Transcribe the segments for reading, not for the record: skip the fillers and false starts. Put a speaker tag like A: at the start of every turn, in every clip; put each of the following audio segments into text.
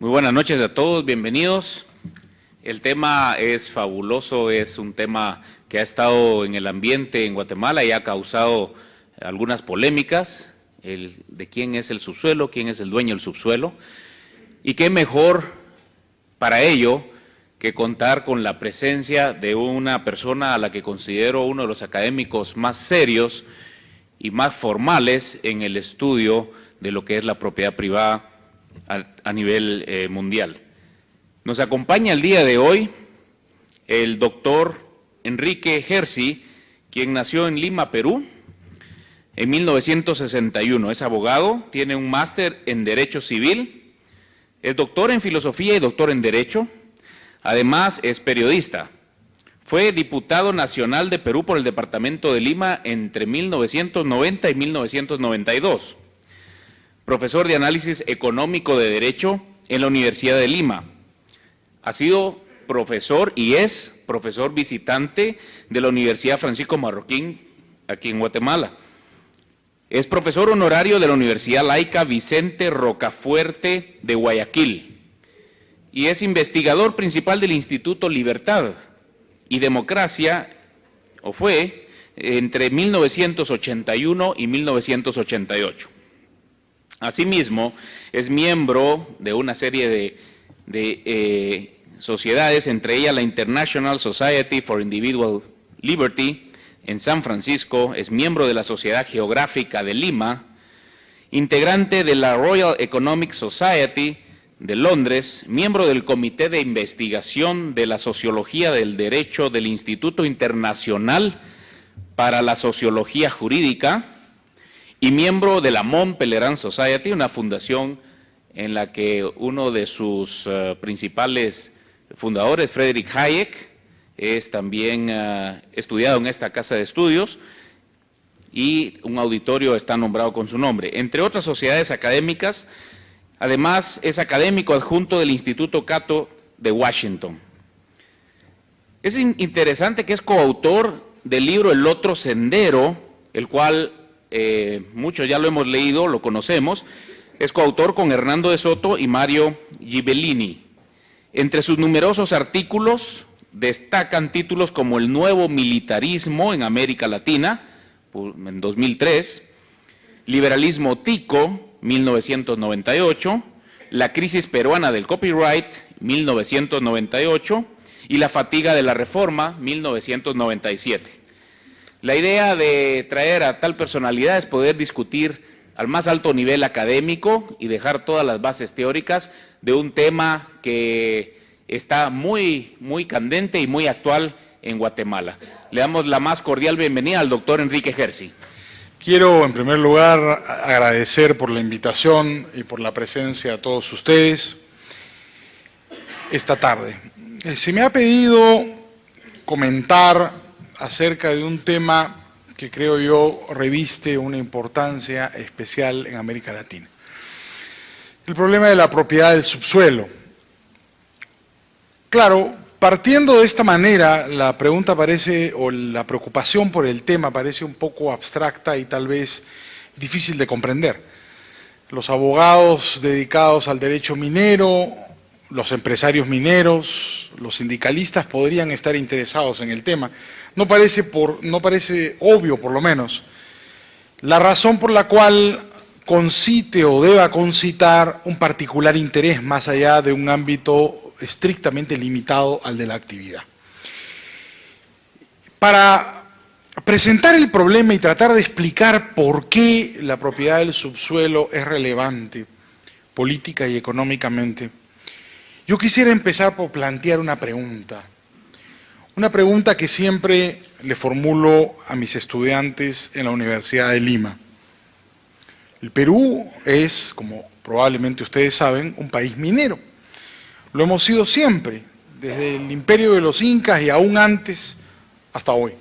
A: Muy buenas noches a todos, bienvenidos. El tema es fabuloso, es un tema que ha estado en el ambiente en Guatemala y ha causado algunas polémicas, de quién es el subsuelo, quién es el dueño del subsuelo, y qué mejor para ello que contar con la presencia de una persona a la que considero uno de los académicos más serios y más formales en el estudio de lo que es la propiedad privada a nivel mundial. Nos acompaña el día de hoy el doctor Enrique Gersi, quien nació en Lima, Perú, en 1961. Es abogado, tiene un máster en Derecho Civil, es doctor en Filosofía y doctor en Derecho. Además, es periodista. Fue diputado nacional de Perú por el departamento de Lima entre 1990 y 1992. Profesor de Análisis Económico de Derecho en la Universidad de Lima. Ha sido profesor y es profesor visitante de la Universidad Francisco Marroquín, aquí en Guatemala. Es profesor honorario de la Universidad Laica Vicente Rocafuerte de Guayaquil. Y es investigador principal del Instituto Libertad y Democracia, o fue, entre 1981 y 1988. Asimismo, es miembro de una serie de sociedades, entre ellas la International Society for Individual Liberty en San Francisco, es miembro de la Sociedad Geográfica de Lima, integrante de la Royal Economic Society de Londres, miembro del Comité de Investigación de la Sociología del Derecho del Instituto Internacional para la Sociología Jurídica, y miembro de la Mont Pelerin Society, una fundación en la que uno de sus principales fundadores, Friedrich Hayek, es también estudiado en esta casa de estudios y un auditorio está nombrado con su nombre. Entre otras sociedades académicas, además es académico adjunto del Instituto Cato de Washington. Es interesante que es coautor del libro El Otro Sendero, el cual muchos ya lo hemos leído, lo conocemos. Es coautor con Hernando de Soto y Mario Ghibellini. Entre sus numerosos artículos destacan títulos como El Nuevo Militarismo en América Latina, en 2003, Liberalismo Tico, 1998, La Crisis Peruana del Copyright, 1998, y La Fatiga de la Reforma, 1997. La idea de traer a tal personalidad es poder discutir al más alto nivel académico y dejar todas las bases teóricas de un tema que está muy candente y muy actual en Guatemala. Le damos la más cordial bienvenida al doctor Enrique Gersi.
B: Quiero, en primer lugar, agradecer por la invitación y por la presencia a todos ustedes esta tarde. Se me ha pedido comentar acerca de un tema que creo yo reviste una importancia especial en América Latina. El problema de la propiedad del subsuelo. Claro, partiendo de esta manera, la pregunta parece, o la preocupación por el tema parece un poco abstracta y tal vez difícil de comprender. Los abogados dedicados al derecho minero, los empresarios mineros, los sindicalistas podrían estar interesados en el tema. No parece obvio, por lo menos, la razón por la cual concite o deba concitar un particular interés más allá de un ámbito estrictamente limitado al de la actividad. Para presentar el problema y tratar de explicar por qué la propiedad del subsuelo es relevante política y económicamente, yo quisiera empezar por plantear una pregunta que siempre le formulo a mis estudiantes en la Universidad de Lima. El Perú es, como probablemente ustedes saben, un país minero. Lo hemos sido siempre, desde el imperio de los incas y aún antes hasta hoy. De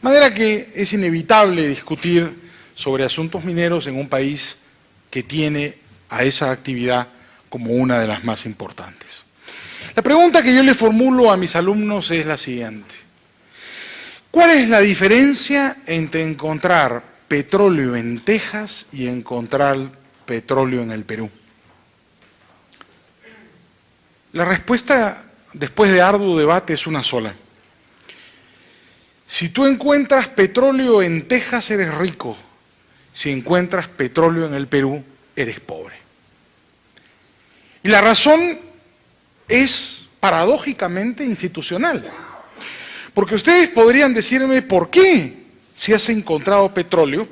B: manera que es inevitable discutir sobre asuntos mineros en un país que tiene a esa actividad como una de las más importantes. La pregunta que yo le formulo a mis alumnos es la siguiente. ¿Cuál es la diferencia entre encontrar petróleo en Texas y encontrar petróleo en el Perú? La respuesta, después de arduo debate, es una sola. Si tú encuentras petróleo en Texas, eres rico. Si encuentras petróleo en el Perú, eres pobre. Y la razón es paradójicamente institucional. Porque ustedes podrían decirme por qué, si has encontrado petróleo,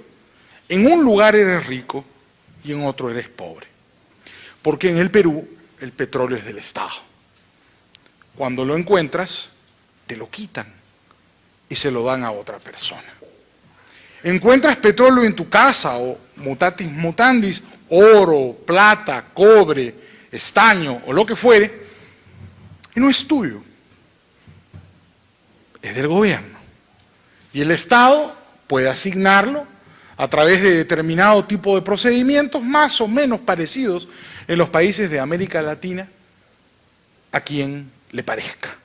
B: en un lugar eres rico y en otro eres pobre. Porque en el Perú el petróleo es del Estado. Cuando lo encuentras, te lo quitan y se lo dan a otra persona. Encuentras petróleo en tu casa o mutatis mutandis, oro, plata, cobre, estaño o lo que fuere, y no es tuyo, es del gobierno. Y el Estado puede asignarlo a través de determinado tipo de procedimientos más o menos parecidos en los países de América Latina a quien le parezca.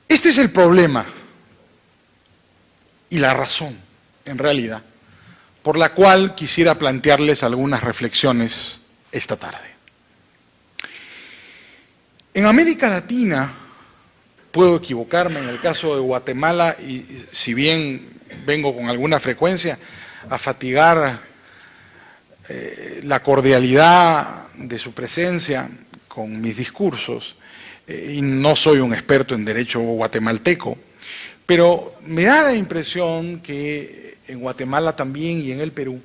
B: Este es el problema y la razón, en realidad, por la cual quisiera plantearles algunas reflexiones esta tarde. En América Latina, puedo equivocarme en el caso de Guatemala, y si bien vengo con alguna frecuencia a fatigar la cordialidad de su presencia con mis discursos, y no soy un experto en derecho guatemalteco, pero me da la impresión que en Guatemala también y en el Perú,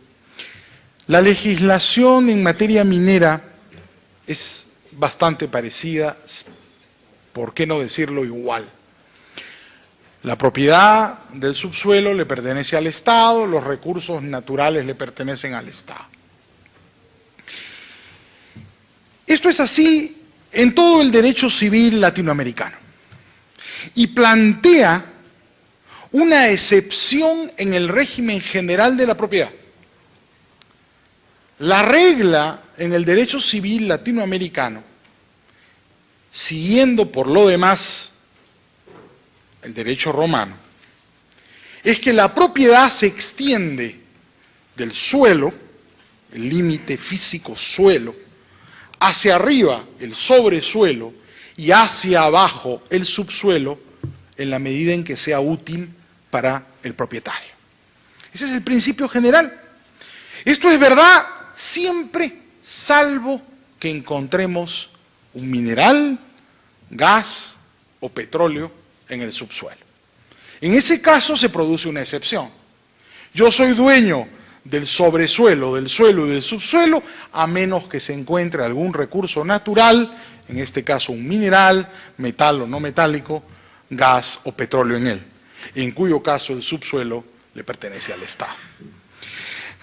B: la legislación en materia minera es bastante parecida, ¿por qué no decirlo igual? La propiedad del subsuelo le pertenece al Estado, los recursos naturales le pertenecen al Estado. Esto es así en todo el derecho civil latinoamericano y plantea una excepción en el régimen general de la propiedad. La regla en el derecho civil latinoamericano, siguiendo por lo demás el derecho romano, es que la propiedad se extiende del suelo, el límite físico suelo, hacia arriba el sobresuelo y hacia abajo el subsuelo en la medida en que sea útil para el propietario. Ese es el principio general. Esto es verdad siempre, salvo que encontremos un mineral, gas o petróleo en el subsuelo. En ese caso se produce una excepción. Yo soy dueño del sobresuelo, del suelo y del subsuelo, a menos que se encuentre algún recurso natural, en este caso un mineral, metal o no metálico, gas o petróleo en él, en cuyo caso el subsuelo le pertenece al Estado.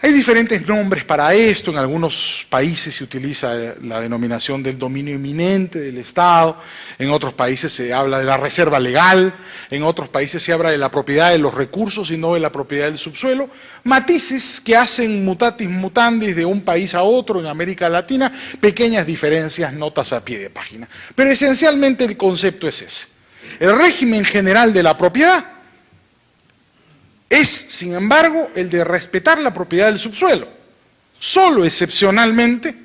B: Hay diferentes nombres para esto, en algunos países se utiliza la denominación del dominio inminente del Estado, en otros países se habla de la reserva legal, en otros países se habla de la propiedad de los recursos y no de la propiedad del subsuelo, matices que hacen mutatis mutandis de un país a otro en América Latina, pequeñas diferencias, notas a pie de página. Pero esencialmente el concepto es ese. El régimen general de la propiedad es, sin embargo, el de respetar la propiedad del subsuelo. Solo excepcionalmente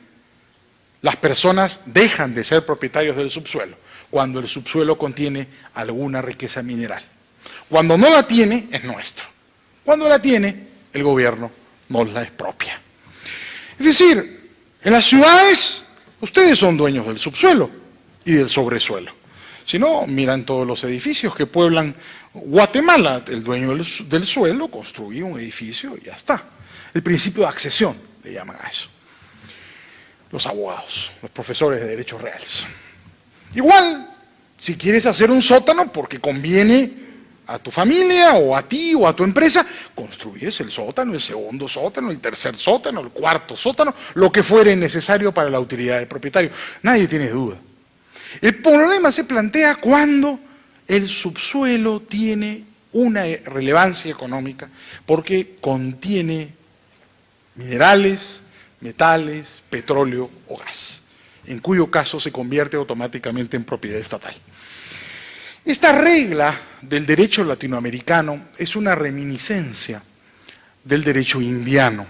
B: las personas dejan de ser propietarios del subsuelo, cuando el subsuelo contiene alguna riqueza mineral. Cuando no la tiene, es nuestro. Cuando la tiene, el gobierno nos la expropia. Es decir, en las ciudades, ustedes son dueños del subsuelo y del sobresuelo. Si no, miran todos los edificios que pueblan Guatemala. El dueño del suelo construye un edificio y ya está. El principio de accesión, le llaman a eso. Los abogados, los profesores de derechos reales. Igual, si quieres hacer un sótano porque conviene a tu familia o a ti o a tu empresa, construyes el sótano, el segundo sótano, el tercer sótano, el cuarto sótano, lo que fuere necesario para la utilidad del propietario. Nadie tiene duda. El problema se plantea cuando el subsuelo tiene una relevancia económica porque contiene minerales, metales, petróleo o gas, en cuyo caso se convierte automáticamente en propiedad estatal. Esta regla del derecho latinoamericano es una reminiscencia del derecho indiano.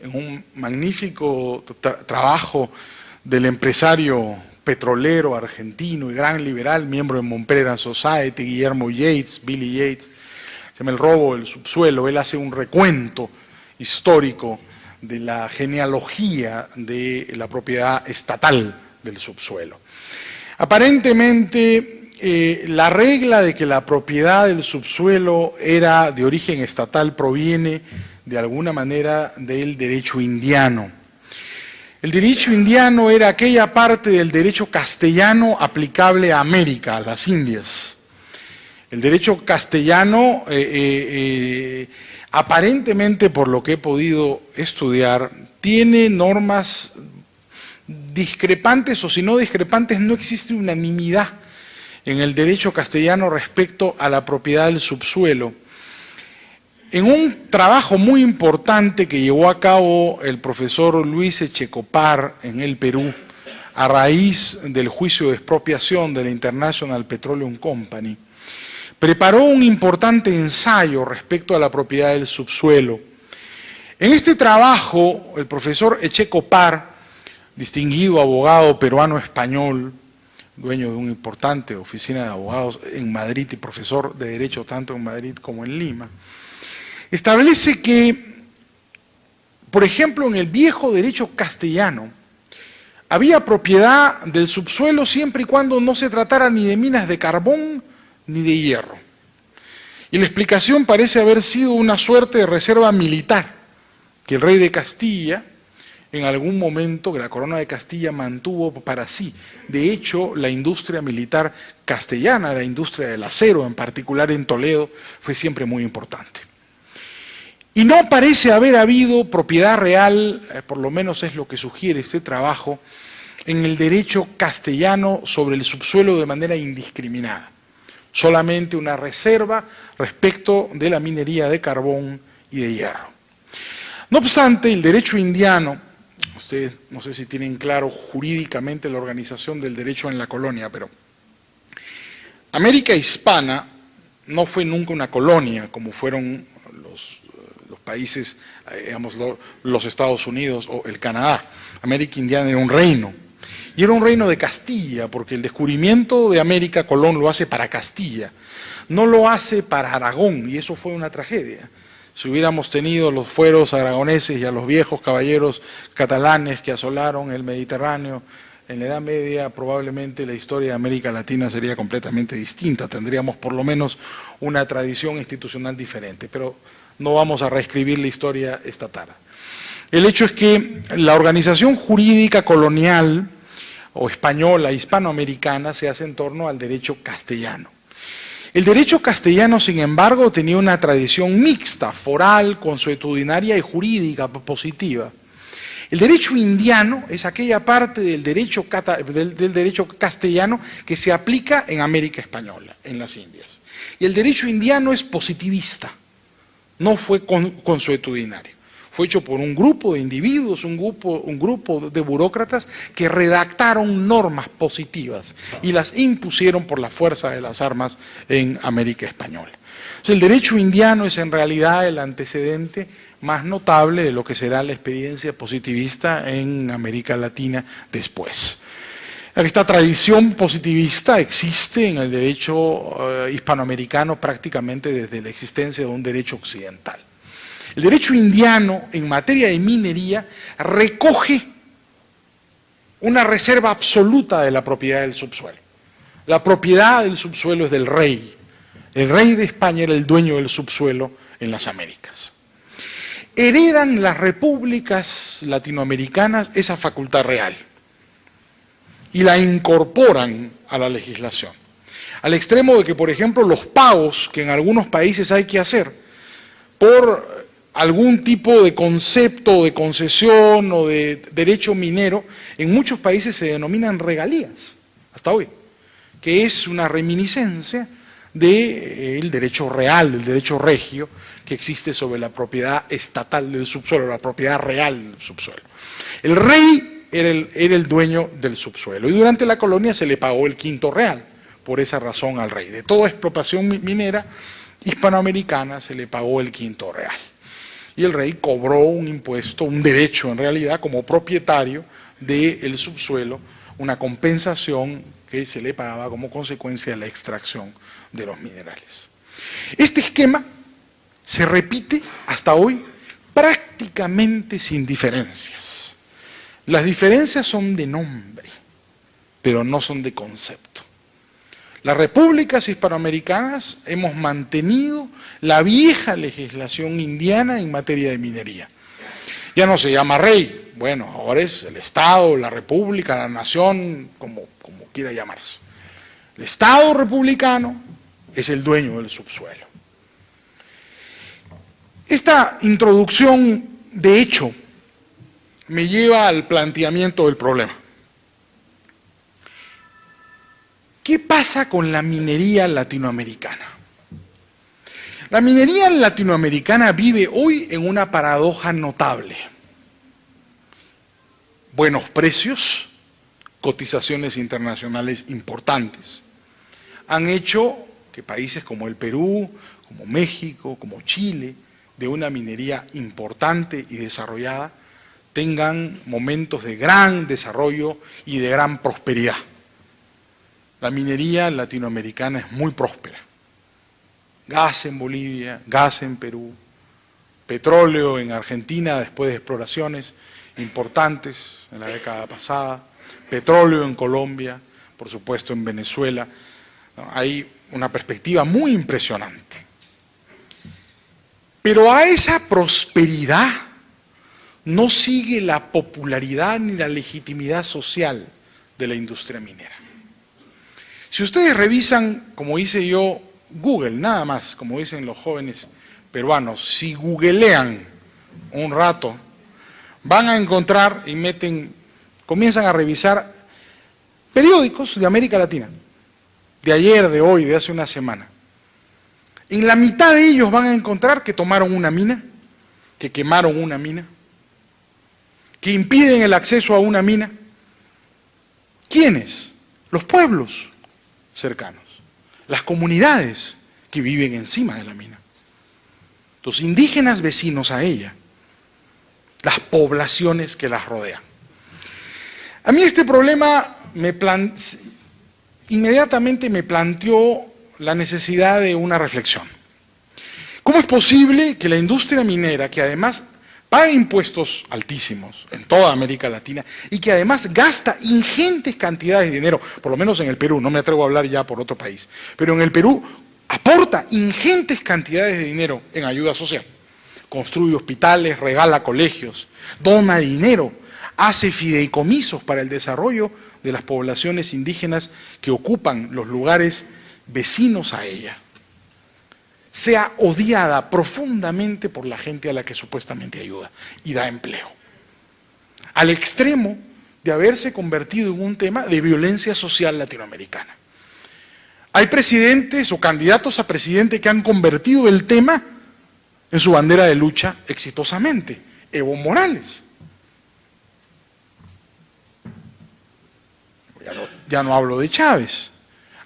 B: En un magnífico trabajo del empresario petrolero argentino y gran liberal, miembro de Montpelier Society, Guillermo Yates, Billy Yates, se llama El robo del subsuelo. Él hace un recuento histórico de la genealogía de la propiedad estatal del subsuelo. Aparentemente, la regla de que la propiedad del subsuelo era de origen estatal proviene de alguna manera del derecho indiano. El derecho indiano era aquella parte del derecho castellano aplicable a América, a las Indias. El derecho castellano, aparentemente, por lo que he podido estudiar, tiene normas discrepantes, o si no discrepantes, no existe unanimidad en el derecho castellano respecto a la propiedad del subsuelo. En un trabajo muy importante que llevó a cabo el profesor Luis Echecopar en el Perú, a raíz del juicio de expropiación de la International Petroleum Company, preparó un importante ensayo respecto a la propiedad del subsuelo. En este trabajo, el profesor Echecopar, distinguido abogado peruano-español, dueño de una importante oficina de abogados en Madrid y profesor de Derecho tanto en Madrid como en Lima, establece que, por ejemplo, en el viejo derecho castellano, había propiedad del subsuelo siempre y cuando no se tratara ni de minas de carbón ni de hierro. Y la explicación parece haber sido una suerte de reserva militar que el rey de Castilla, en algún momento, que la corona de Castilla mantuvo para sí. De hecho, la industria militar castellana, la industria del acero, en particular en Toledo, fue siempre muy importante. Y no parece haber habido propiedad real, por lo menos es lo que sugiere este trabajo, en el derecho castellano sobre el subsuelo de manera indiscriminada. Solamente una reserva respecto de la minería de carbón y de hierro. No obstante, el derecho indiano, ustedes no sé si tienen claro jurídicamente la organización del derecho en la colonia, pero América Hispana no fue nunca una colonia como fueron los países, digamos, los Estados Unidos o el Canadá. América Indiana era un reino. Y era un reino de Castilla, porque el descubrimiento de América Colón lo hace para Castilla, no lo hace para Aragón, y eso fue una tragedia. Si hubiéramos tenido los fueros aragoneses y a los viejos caballeros catalanes que asolaron el Mediterráneo en la Edad Media, probablemente la historia de América Latina sería completamente distinta, tendríamos por lo menos una tradición institucional diferente, pero no vamos a reescribir la historia esta tarde. El hecho es que la organización jurídica colonial o española, hispanoamericana, se hace en torno al derecho castellano. El derecho castellano, sin embargo, tenía una tradición mixta, foral, consuetudinaria y jurídica positiva. El derecho indiano es aquella parte del derecho castellano que se aplica en América Española, en las Indias. Y el derecho indiano es positivista, no fue consuetudinario. Fue hecho por un grupo de individuos, un grupo de burócratas que redactaron normas positivas y las impusieron por la fuerza de las armas en América Española. El derecho indiano es en realidad el antecedente más notable de lo que será la experiencia positivista en América Latina después. Esta tradición positivista existe en el derecho hispanoamericano prácticamente desde la existencia de un derecho occidental. El derecho indiano en materia de minería recoge una reserva absoluta de la propiedad del subsuelo. La propiedad del subsuelo es del rey. El rey de España era el dueño del subsuelo en las Américas. Heredan las repúblicas latinoamericanas esa facultad real y la incorporan a la legislación. Al extremo de que, por ejemplo, los pagos que en algunos países hay que hacer por algún tipo de concepto de concesión o de derecho minero, en muchos países se denominan regalías, hasta hoy, que es una reminiscencia del derecho real, del derecho regio que existe sobre la propiedad estatal del subsuelo, la propiedad real del subsuelo. El rey era el dueño del subsuelo y durante la colonia se le pagó el quinto real, por esa razón al rey. De toda expropiación minera hispanoamericana se le pagó el quinto real. Y el rey cobró un impuesto, un derecho en realidad, como propietario del subsuelo, una compensación que se le pagaba como consecuencia de la extracción de los minerales. Este esquema se repite hasta hoy prácticamente sin diferencias. Las diferencias son de nombre, pero no son de concepto. Las repúblicas hispanoamericanas hemos mantenido la vieja legislación indiana en materia de minería. Ya no se llama rey, bueno, ahora es el Estado, la república, la nación, como quiera llamarse. El Estado republicano es el dueño del subsuelo. Esta introducción, de hecho, me lleva al planteamiento del problema. ¿Qué pasa con la minería latinoamericana? La minería latinoamericana vive hoy en una paradoja notable. Buenos precios, cotizaciones internacionales importantes, han hecho que países como el Perú, como México, como Chile, de una minería importante y desarrollada, tengan momentos de gran desarrollo y de gran prosperidad. La minería latinoamericana es muy próspera. Gas en Bolivia, gas en Perú, petróleo en Argentina después de exploraciones importantes en la década pasada, petróleo en Colombia, por supuesto en Venezuela. Hay una perspectiva muy impresionante. Pero a esa prosperidad no sigue la popularidad ni la legitimidad social de la industria minera. Si ustedes revisan, como hice yo, Google, nada más, como dicen los jóvenes peruanos, si googlean un rato, van a encontrar y comienzan a revisar periódicos de América Latina, de ayer, de hoy, de hace una semana. En la mitad de ellos van a encontrar que tomaron una mina, que quemaron una mina, que impiden el acceso a una mina. ¿Quiénes? Los pueblos cercanos, las comunidades que viven encima de la mina, los indígenas vecinos a ella, las poblaciones que las rodean. A mí este problema inmediatamente me planteó la necesidad de una reflexión. ¿Cómo es posible que la industria minera, que además paga impuestos altísimos en toda América Latina y que además gasta ingentes cantidades de dinero, por lo menos en el Perú, no me atrevo a hablar ya por otro país, pero en el Perú aporta ingentes cantidades de dinero en ayuda social, construye hospitales, regala colegios, dona dinero, hace fideicomisos para el desarrollo de las poblaciones indígenas que ocupan los lugares vecinos a ella, sea odiada profundamente por la gente a la que supuestamente ayuda y da empleo, al extremo de haberse convertido en un tema de violencia social latinoamericana. Hay presidentes o candidatos a presidente que han convertido el tema en su bandera de lucha exitosamente. Evo Morales. Ya no hablo de Chávez.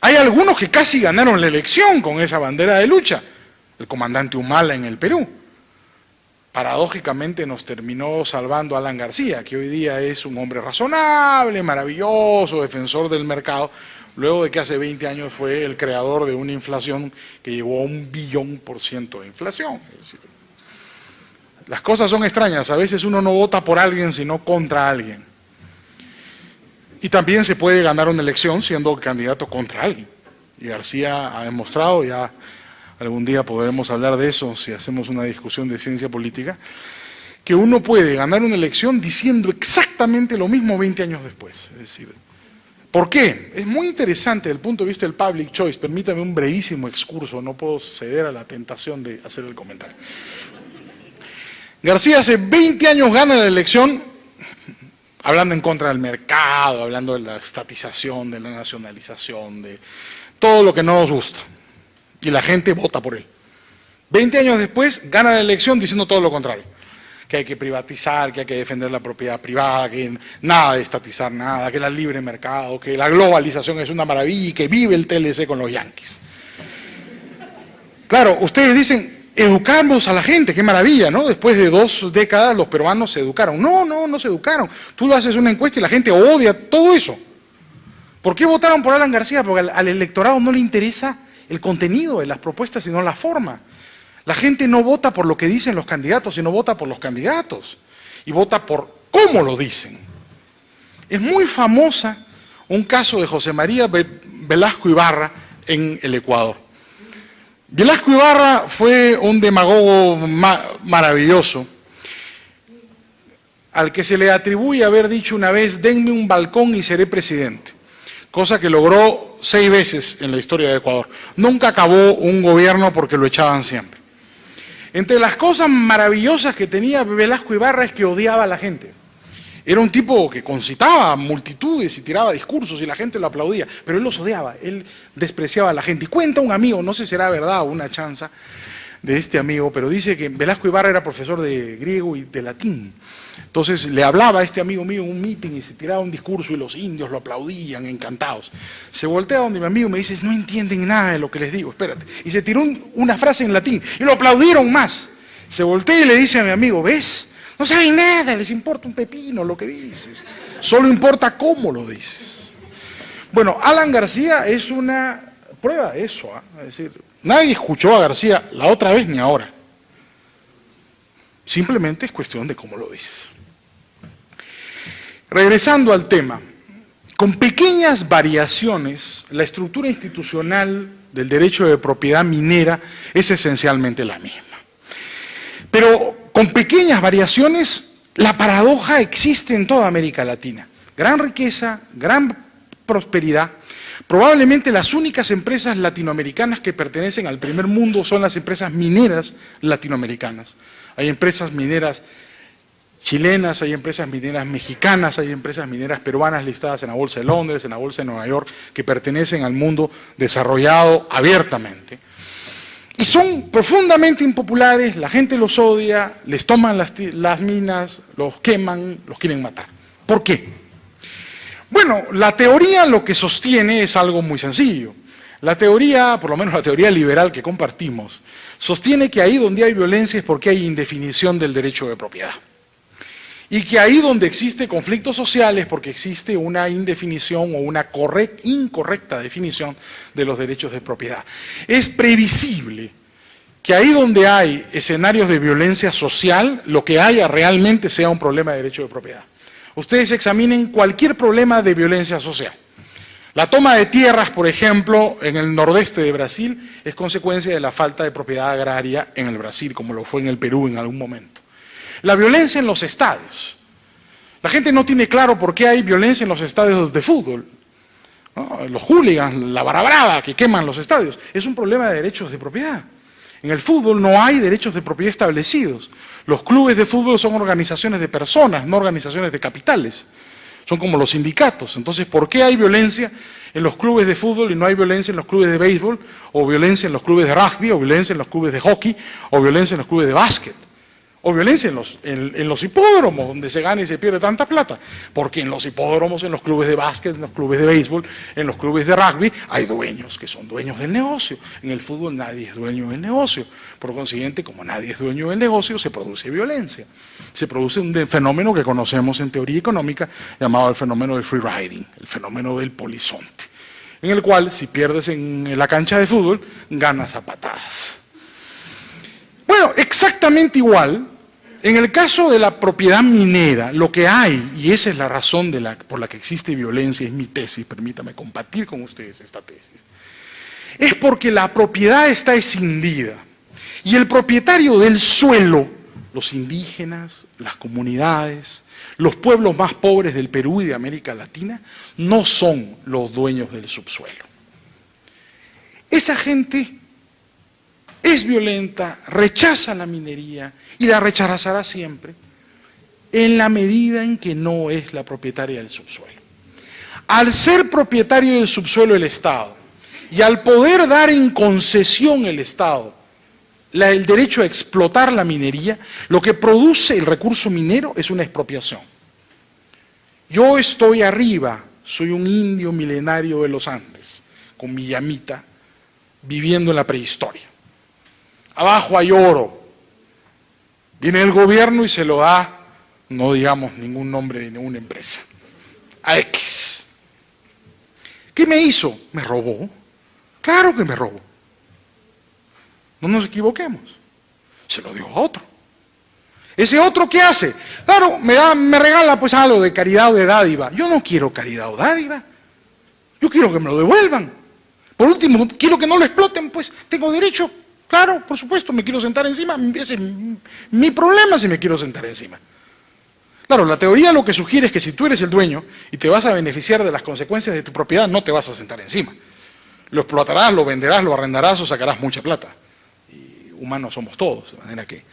B: Hay algunos que casi ganaron la elección con esa bandera de lucha. El comandante Humala en el Perú. Paradójicamente nos terminó salvando Alan García, que hoy día es un hombre razonable, maravilloso, defensor del mercado, luego de que hace 20 años fue el creador de una inflación que llegó a 1 billón % de inflación. Es decir, las cosas son extrañas, a veces uno no vota por alguien sino contra alguien. Y también se puede ganar una elección siendo candidato contra alguien. Y García ha demostrado, ya algún día podremos hablar de eso si hacemos una discusión de ciencia política, que uno puede ganar una elección diciendo exactamente lo mismo 20 años después. Es decir, ¿por qué? Es muy interesante desde el punto de vista del public choice. Permítame un brevísimo excurso, no puedo ceder a la tentación de hacer el comentario. García hace 20 años gana la elección hablando en contra del mercado, hablando de la estatización, de la nacionalización, de todo lo que no nos gusta. Y la gente vota por él. 20 años después gana la elección diciendo todo lo contrario. Que hay que privatizar, que hay que defender la propiedad privada, que nada de estatizar nada, que el libre mercado, que la globalización es una maravilla y que vive el TLC con los yanquis. Claro, ustedes dicen, educamos a la gente, qué maravilla, ¿no? Después de 2 décadas los peruanos se educaron. No se educaron. Tú haces una encuesta y la gente odia todo eso. ¿Por qué votaron por Alan García? Porque al electorado no le interesa el contenido de las propuestas, sino la forma. La gente no vota por lo que dicen los candidatos, sino vota por los candidatos. Y vota por cómo lo dicen. Es muy famosa un caso de José María Velasco Ibarra en el Ecuador. Velasco Ibarra fue un demagogo maravilloso, al que se le atribuye haber dicho una vez: denme un balcón y seré presidente, cosa que logró 6 veces en la historia de Ecuador. Nunca acabó un gobierno porque lo echaban siempre. Entre las cosas maravillosas que tenía Velasco Ibarra es que odiaba a la gente. Era un tipo que concitaba a multitudes y tiraba discursos y la gente lo aplaudía, pero él los odiaba, él despreciaba a la gente. Y cuenta un amigo, no sé si será verdad o una chanza de este amigo, pero dice que Velasco Ibarra era profesor de griego y de latín. Entonces le hablaba a este amigo mío en un meeting y se tiraba un discurso y los indios lo aplaudían, encantados. Se voltea donde mi amigo me dice: no entienden nada de lo que les digo, espérate. Y se tiró una frase en latín y lo aplaudieron más. Se voltea y le dice a mi amigo: ¿ves? No saben nada, les importa un pepino lo que dices. Solo importa cómo lo dices. Bueno, Alan García es una prueba de eso, ¿eh? Es decir, nadie escuchó a García la otra vez ni ahora. Simplemente es cuestión de cómo lo dices. Regresando al tema, con pequeñas variaciones, la estructura institucional del derecho de propiedad minera es esencialmente la misma. Pero con pequeñas variaciones, la paradoja existe en toda América Latina. Gran riqueza, gran prosperidad. Probablemente las únicas empresas latinoamericanas que pertenecen al primer mundo son las empresas mineras latinoamericanas. Hay empresas mineras chilenas, hay empresas mineras mexicanas, hay empresas mineras peruanas listadas en la Bolsa de Londres, en la Bolsa de Nueva York, que pertenecen al mundo desarrollado abiertamente. Y son profundamente impopulares, la gente los odia, les toman las minas, los queman, los quieren matar. ¿Por qué? Bueno, la teoría lo que sostiene es algo muy sencillo. La teoría, por lo menos la teoría liberal que compartimos, sostiene que ahí donde hay violencia es porque hay indefinición del derecho de propiedad. Y que ahí donde existe conflictos sociales porque existe una indefinición o una incorrecta definición de los derechos de propiedad. Es previsible que ahí donde hay escenarios de violencia social, lo que haya realmente sea un problema de derecho de propiedad. Ustedes examinen cualquier problema de violencia social. La toma de tierras, por ejemplo, en el nordeste de Brasil, es consecuencia de la falta de propiedad agraria en el Brasil, como lo fue en el Perú en algún momento. La violencia en los estadios. La gente no tiene claro por qué hay violencia en los estadios de fútbol, ¿no? Los hooligans, la vara brava que queman los estadios. Es un problema de derechos de propiedad. En el fútbol no hay derechos de propiedad establecidos. Los clubes de fútbol son organizaciones de personas, no organizaciones de capitales. Son como los sindicatos. Entonces, ¿por qué hay violencia en los clubes de fútbol y no hay violencia en los clubes de béisbol, o violencia en los clubes de rugby, o violencia en los clubes de hockey, o violencia en los clubes de básquet? O violencia en los hipódromos, donde se gana y se pierde tanta plata. Porque en los hipódromos, en los clubes de básquet, en los clubes de béisbol, en los clubes de rugby, hay dueños que son dueños del negocio. En el fútbol nadie es dueño del negocio. Por consiguiente, como nadie es dueño del negocio, se produce violencia. Se produce un fenómeno que conocemos en teoría económica, llamado el fenómeno del free riding, el fenómeno del polizonte, en el cual, si pierdes en la cancha de fútbol, ganas a patadas. Bueno, exactamente igual. En el caso de la propiedad minera, lo que hay, y esa es la razón por la que existe violencia, es mi tesis, permítame compartir con ustedes esta tesis, es porque la propiedad está escindida y el propietario del suelo, los indígenas, las comunidades, los pueblos más pobres del Perú y de América Latina, no son los dueños del subsuelo. Esa gente es violenta, rechaza la minería y la rechazará siempre en la medida en que no es la propietaria del subsuelo. Al ser propietario del subsuelo el Estado y al poder dar en concesión el Estado el derecho a explotar la minería, lo que produce el recurso minero es una expropiación. Yo estoy arriba, soy un indio milenario de los Andes, con mi llamita, viviendo en la prehistoria. abajo hay oro. Viene el gobierno y se lo da, no digamos ningún nombre de ninguna empresa, a X. ¿Qué me hizo? Me robó. Claro que me robó. No nos equivoquemos. Se lo dio a otro. ¿Ese otro qué hace? Claro, me regala pues algo de caridad o de dádiva. Yo no quiero caridad o dádiva. Yo quiero que me lo devuelvan. Por último, quiero que no lo exploten, pues tengo derecho. Claro, por supuesto, me quiero sentar encima. Ese es mi problema si me quiero sentar encima. Claro, la teoría lo que sugiere es que si tú eres el dueño y te vas a beneficiar de las consecuencias de tu propiedad, no te vas a sentar encima. Lo explotarás, lo venderás, lo arrendarás o sacarás mucha plata. Y humanos somos todos, de manera que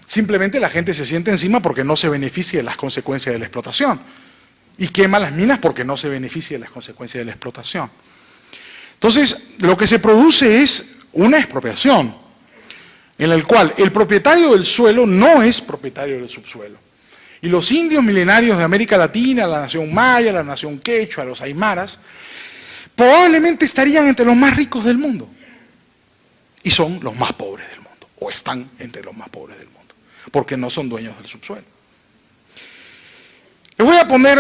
B: simplemente la gente se siente encima porque no se beneficia de las consecuencias de la explotación. Y quema las minas porque no se beneficia de las consecuencias de la explotación. Entonces, lo que se produce es una expropiación, en la cual el propietario del suelo no es propietario del subsuelo. Y los indios milenarios de América Latina, la nación maya, la nación quechua, los aymaras, probablemente estarían entre los más ricos del mundo. Y son los más pobres del mundo, o están entre los más pobres del mundo, porque no son dueños del subsuelo. Les voy a poner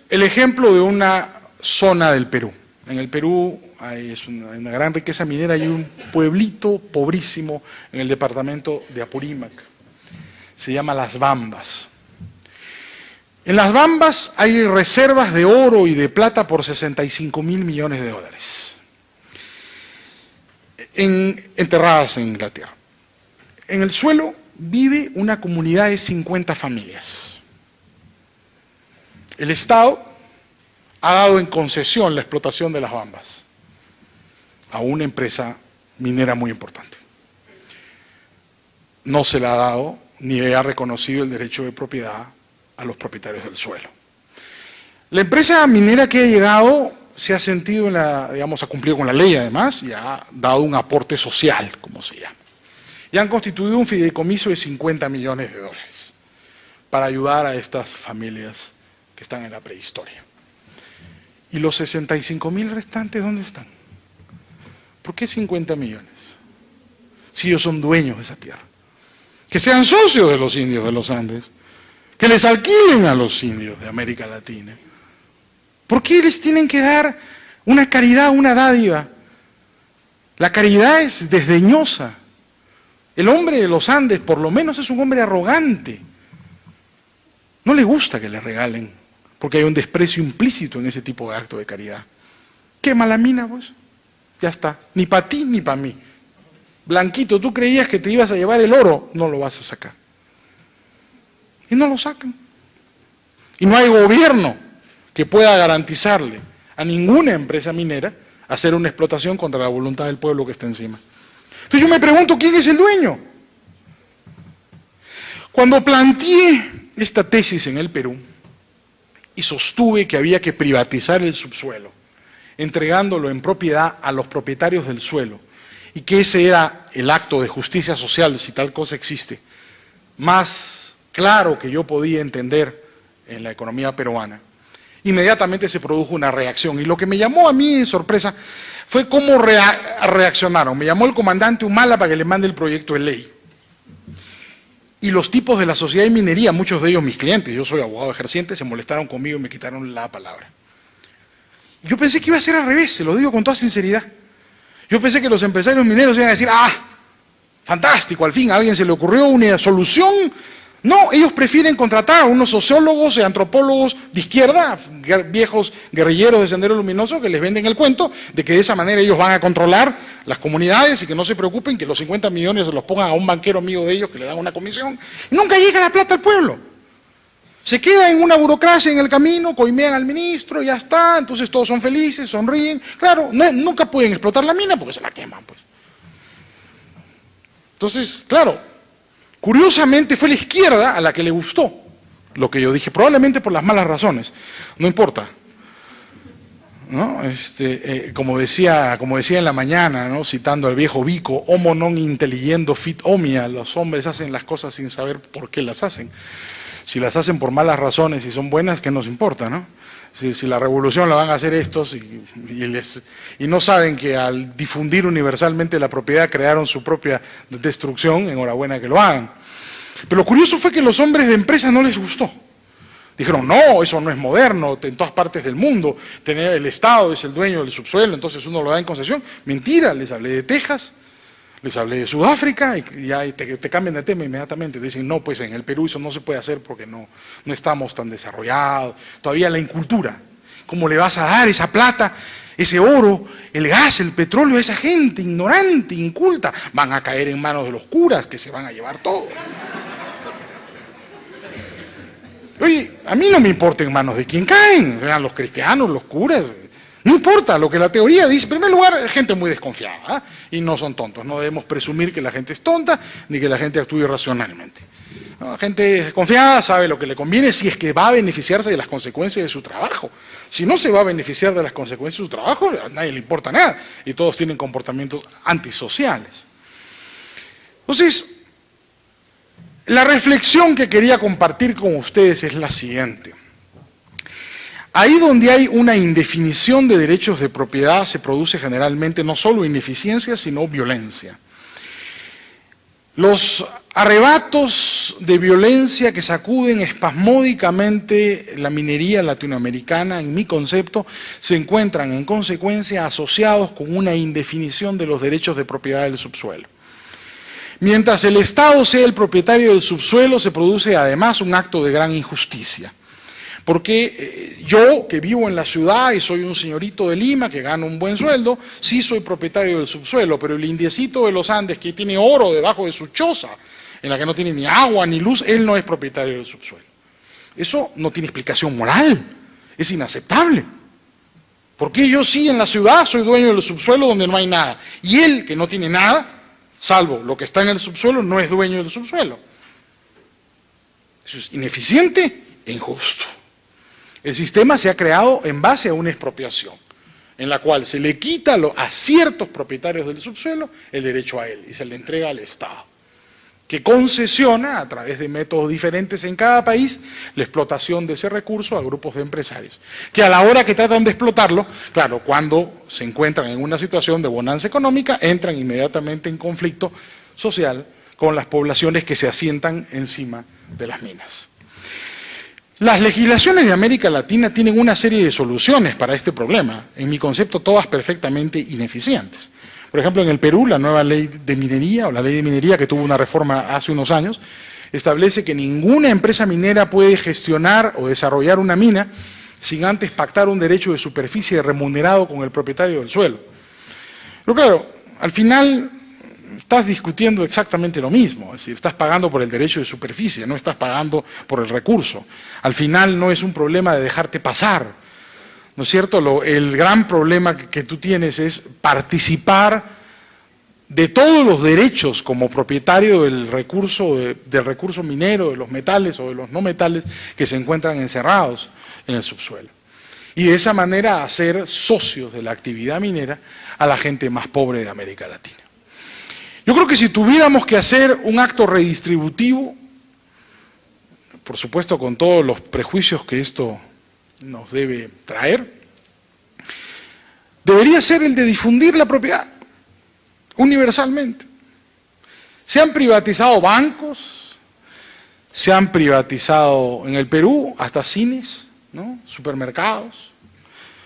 B: el ejemplo de una zona del Perú. En el Perú hay una gran riqueza minera, hay un pueblito pobrísimo en el departamento de Apurímac, se llama Las Bambas. En Las Bambas hay reservas de oro y de plata por 65.000 millones de dólares, enterradas en la tierra. En el suelo vive una comunidad de 50 familias. El Estado ha dado en concesión la explotación de las Bambas a una empresa minera muy importante. No se le ha dado ni le ha reconocido el derecho de propiedad a los propietarios del suelo. La empresa minera que ha llegado se ha sentido, ha cumplido con la ley además, y ha dado un aporte social, como se llama. Y han constituido un fideicomiso de 50 millones de dólares para ayudar a estas familias que están en la prehistoria. ¿Y los 65.000 restantes dónde están? ¿Por qué 50 millones? Si ellos son dueños de esa tierra. Que sean socios de los indios de los Andes, que les alquilen a los indios de América Latina. ¿Por qué les tienen que dar una caridad, una dádiva? La caridad es desdeñosa. El hombre de los Andes, por lo menos, es un hombre arrogante. No le gusta que le regalen, porque hay un desprecio implícito en ese tipo de acto de caridad. Quema la mina, pues. Ya está. Ni para ti ni para mí. Blanquito, tú creías que te ibas a llevar el oro, no lo vas a sacar. Y no lo sacan. Y no hay gobierno que pueda garantizarle a ninguna empresa minera hacer una explotación contra la voluntad del pueblo que está encima. Entonces yo me pregunto, ¿quién es el dueño? Cuando planteé esta tesis en el Perú y sostuve que había que privatizar el subsuelo, entregándolo en propiedad a los propietarios del suelo, y que ese era el acto de justicia social, si tal cosa existe, más claro que yo podía entender en la economía peruana, inmediatamente se produjo una reacción. Y lo que me llamó a mí de sorpresa fue cómo reaccionaron. Me llamó el comandante Humala para que le mande el proyecto de ley. Y los tipos de la sociedad de minería, muchos de ellos mis clientes, yo soy abogado ejerciente, se molestaron conmigo y me quitaron la palabra. Yo pensé que iba a ser al revés, se lo digo con toda sinceridad. Yo pensé que los empresarios mineros iban a decir, fantástico, al fin a alguien se le ocurrió una solución. No, ellos prefieren contratar a unos sociólogos y antropólogos de izquierda, viejos guerrilleros de Sendero Luminoso, que les venden el cuento de que de esa manera ellos van a controlar las comunidades y que no se preocupen que los 50 millones se los pongan a un banquero amigo de ellos que le dan una comisión. Y nunca llega la plata al pueblo. Se queda en una burocracia en el camino, coimean al ministro, ya está, entonces todos son felices, sonríen. Claro, nunca pueden explotar la mina porque se la queman, pues. Entonces, claro, curiosamente fue la izquierda a la que le gustó lo que yo dije, probablemente por las malas razones, no importa. ¿No? Como decía en la mañana, ¿no? Citando al viejo Vico, homo non intelligendo fit omnia, los hombres hacen las cosas sin saber por qué las hacen. Si las hacen por malas razones y son buenas, ¿qué nos importa, no? Si la revolución la van a hacer estos y no saben que al difundir universalmente la propiedad crearon su propia destrucción, enhorabuena que lo hagan. Pero lo curioso fue que los hombres de empresa no les gustó. Dijeron, no, eso no es moderno, en todas partes del mundo, el Estado es el dueño del subsuelo, entonces uno lo da en concesión. Mentira, les hablé de Texas, les hablé de Sudáfrica y ya te cambian de tema inmediatamente. Dicen, no, pues en el Perú eso no se puede hacer porque no estamos tan desarrollados. Todavía la incultura. ¿Cómo le vas a dar esa plata, ese oro, el gas, el petróleo a esa gente ignorante, inculta? Van a caer en manos de los curas que se van a llevar todo. Oye, a mí no me importa en manos de quién caen, sean los cristianos, los curas, no importa lo que la teoría dice. En primer lugar, gente muy desconfiada, ¿eh? Y no son tontos, no debemos presumir que la gente es tonta, ni que la gente actúe irracionalmente. No, la gente desconfiada sabe lo que le conviene si es que va a beneficiarse de las consecuencias de su trabajo. Si no se va a beneficiar de las consecuencias de su trabajo, a nadie le importa nada, y todos tienen comportamientos antisociales. Entonces, la reflexión que quería compartir con ustedes es la siguiente. Ahí donde hay una indefinición de derechos de propiedad se produce generalmente no solo ineficiencia, sino violencia. Los arrebatos de violencia que sacuden espasmódicamente la minería latinoamericana, en mi concepto, se encuentran en consecuencia asociados con una indefinición de los derechos de propiedad del subsuelo. Mientras el Estado sea el propietario del subsuelo, se produce además un acto de gran injusticia. Porque yo, que vivo en la ciudad y soy un señorito de Lima, que gano un buen sueldo, sí soy propietario del subsuelo, pero el indiecito de los Andes, que tiene oro debajo de su choza, en la que no tiene ni agua ni luz, él no es propietario del subsuelo. Eso no tiene explicación moral, es inaceptable. Porque yo sí en la ciudad soy dueño del subsuelo donde no hay nada, y él, que no tiene nada, salvo lo que está en el subsuelo, no es dueño del subsuelo. Eso es ineficiente e injusto. El sistema se ha creado en base a una expropiación, en la cual se le quita a ciertos propietarios del subsuelo el derecho a él y se le entrega al Estado, que concesiona a través de métodos diferentes en cada país la explotación de ese recurso a grupos de empresarios, que a la hora que tratan de explotarlo, claro, cuando se encuentran en una situación de bonanza económica, entran inmediatamente en conflicto social con las poblaciones que se asientan encima de las minas. Las legislaciones de América Latina tienen una serie de soluciones para este problema, en mi concepto todas perfectamente ineficientes. Por ejemplo, en el Perú, la nueva ley de minería, o la ley de minería que tuvo una reforma hace unos años, establece que ninguna empresa minera puede gestionar o desarrollar una mina sin antes pactar un derecho de superficie remunerado con el propietario del suelo. Pero claro, al final estás discutiendo exactamente lo mismo, es decir, estás pagando por el derecho de superficie, no estás pagando por el recurso. Al final no es un problema de dejarte pasar, ¿no es cierto? El gran problema que tú tienes es participar de todos los derechos como propietario del recurso minero, de los metales o de los no metales que se encuentran encerrados en el subsuelo. Y de esa manera hacer socios de la actividad minera a la gente más pobre de América Latina. Yo creo que si tuviéramos que hacer un acto redistributivo, por supuesto con todos los prejuicios que esto nos debe traer, debería ser el de difundir la propiedad universalmente. Se han privatizado bancos, se han privatizado en el Perú hasta cines, ¿no? Supermercados,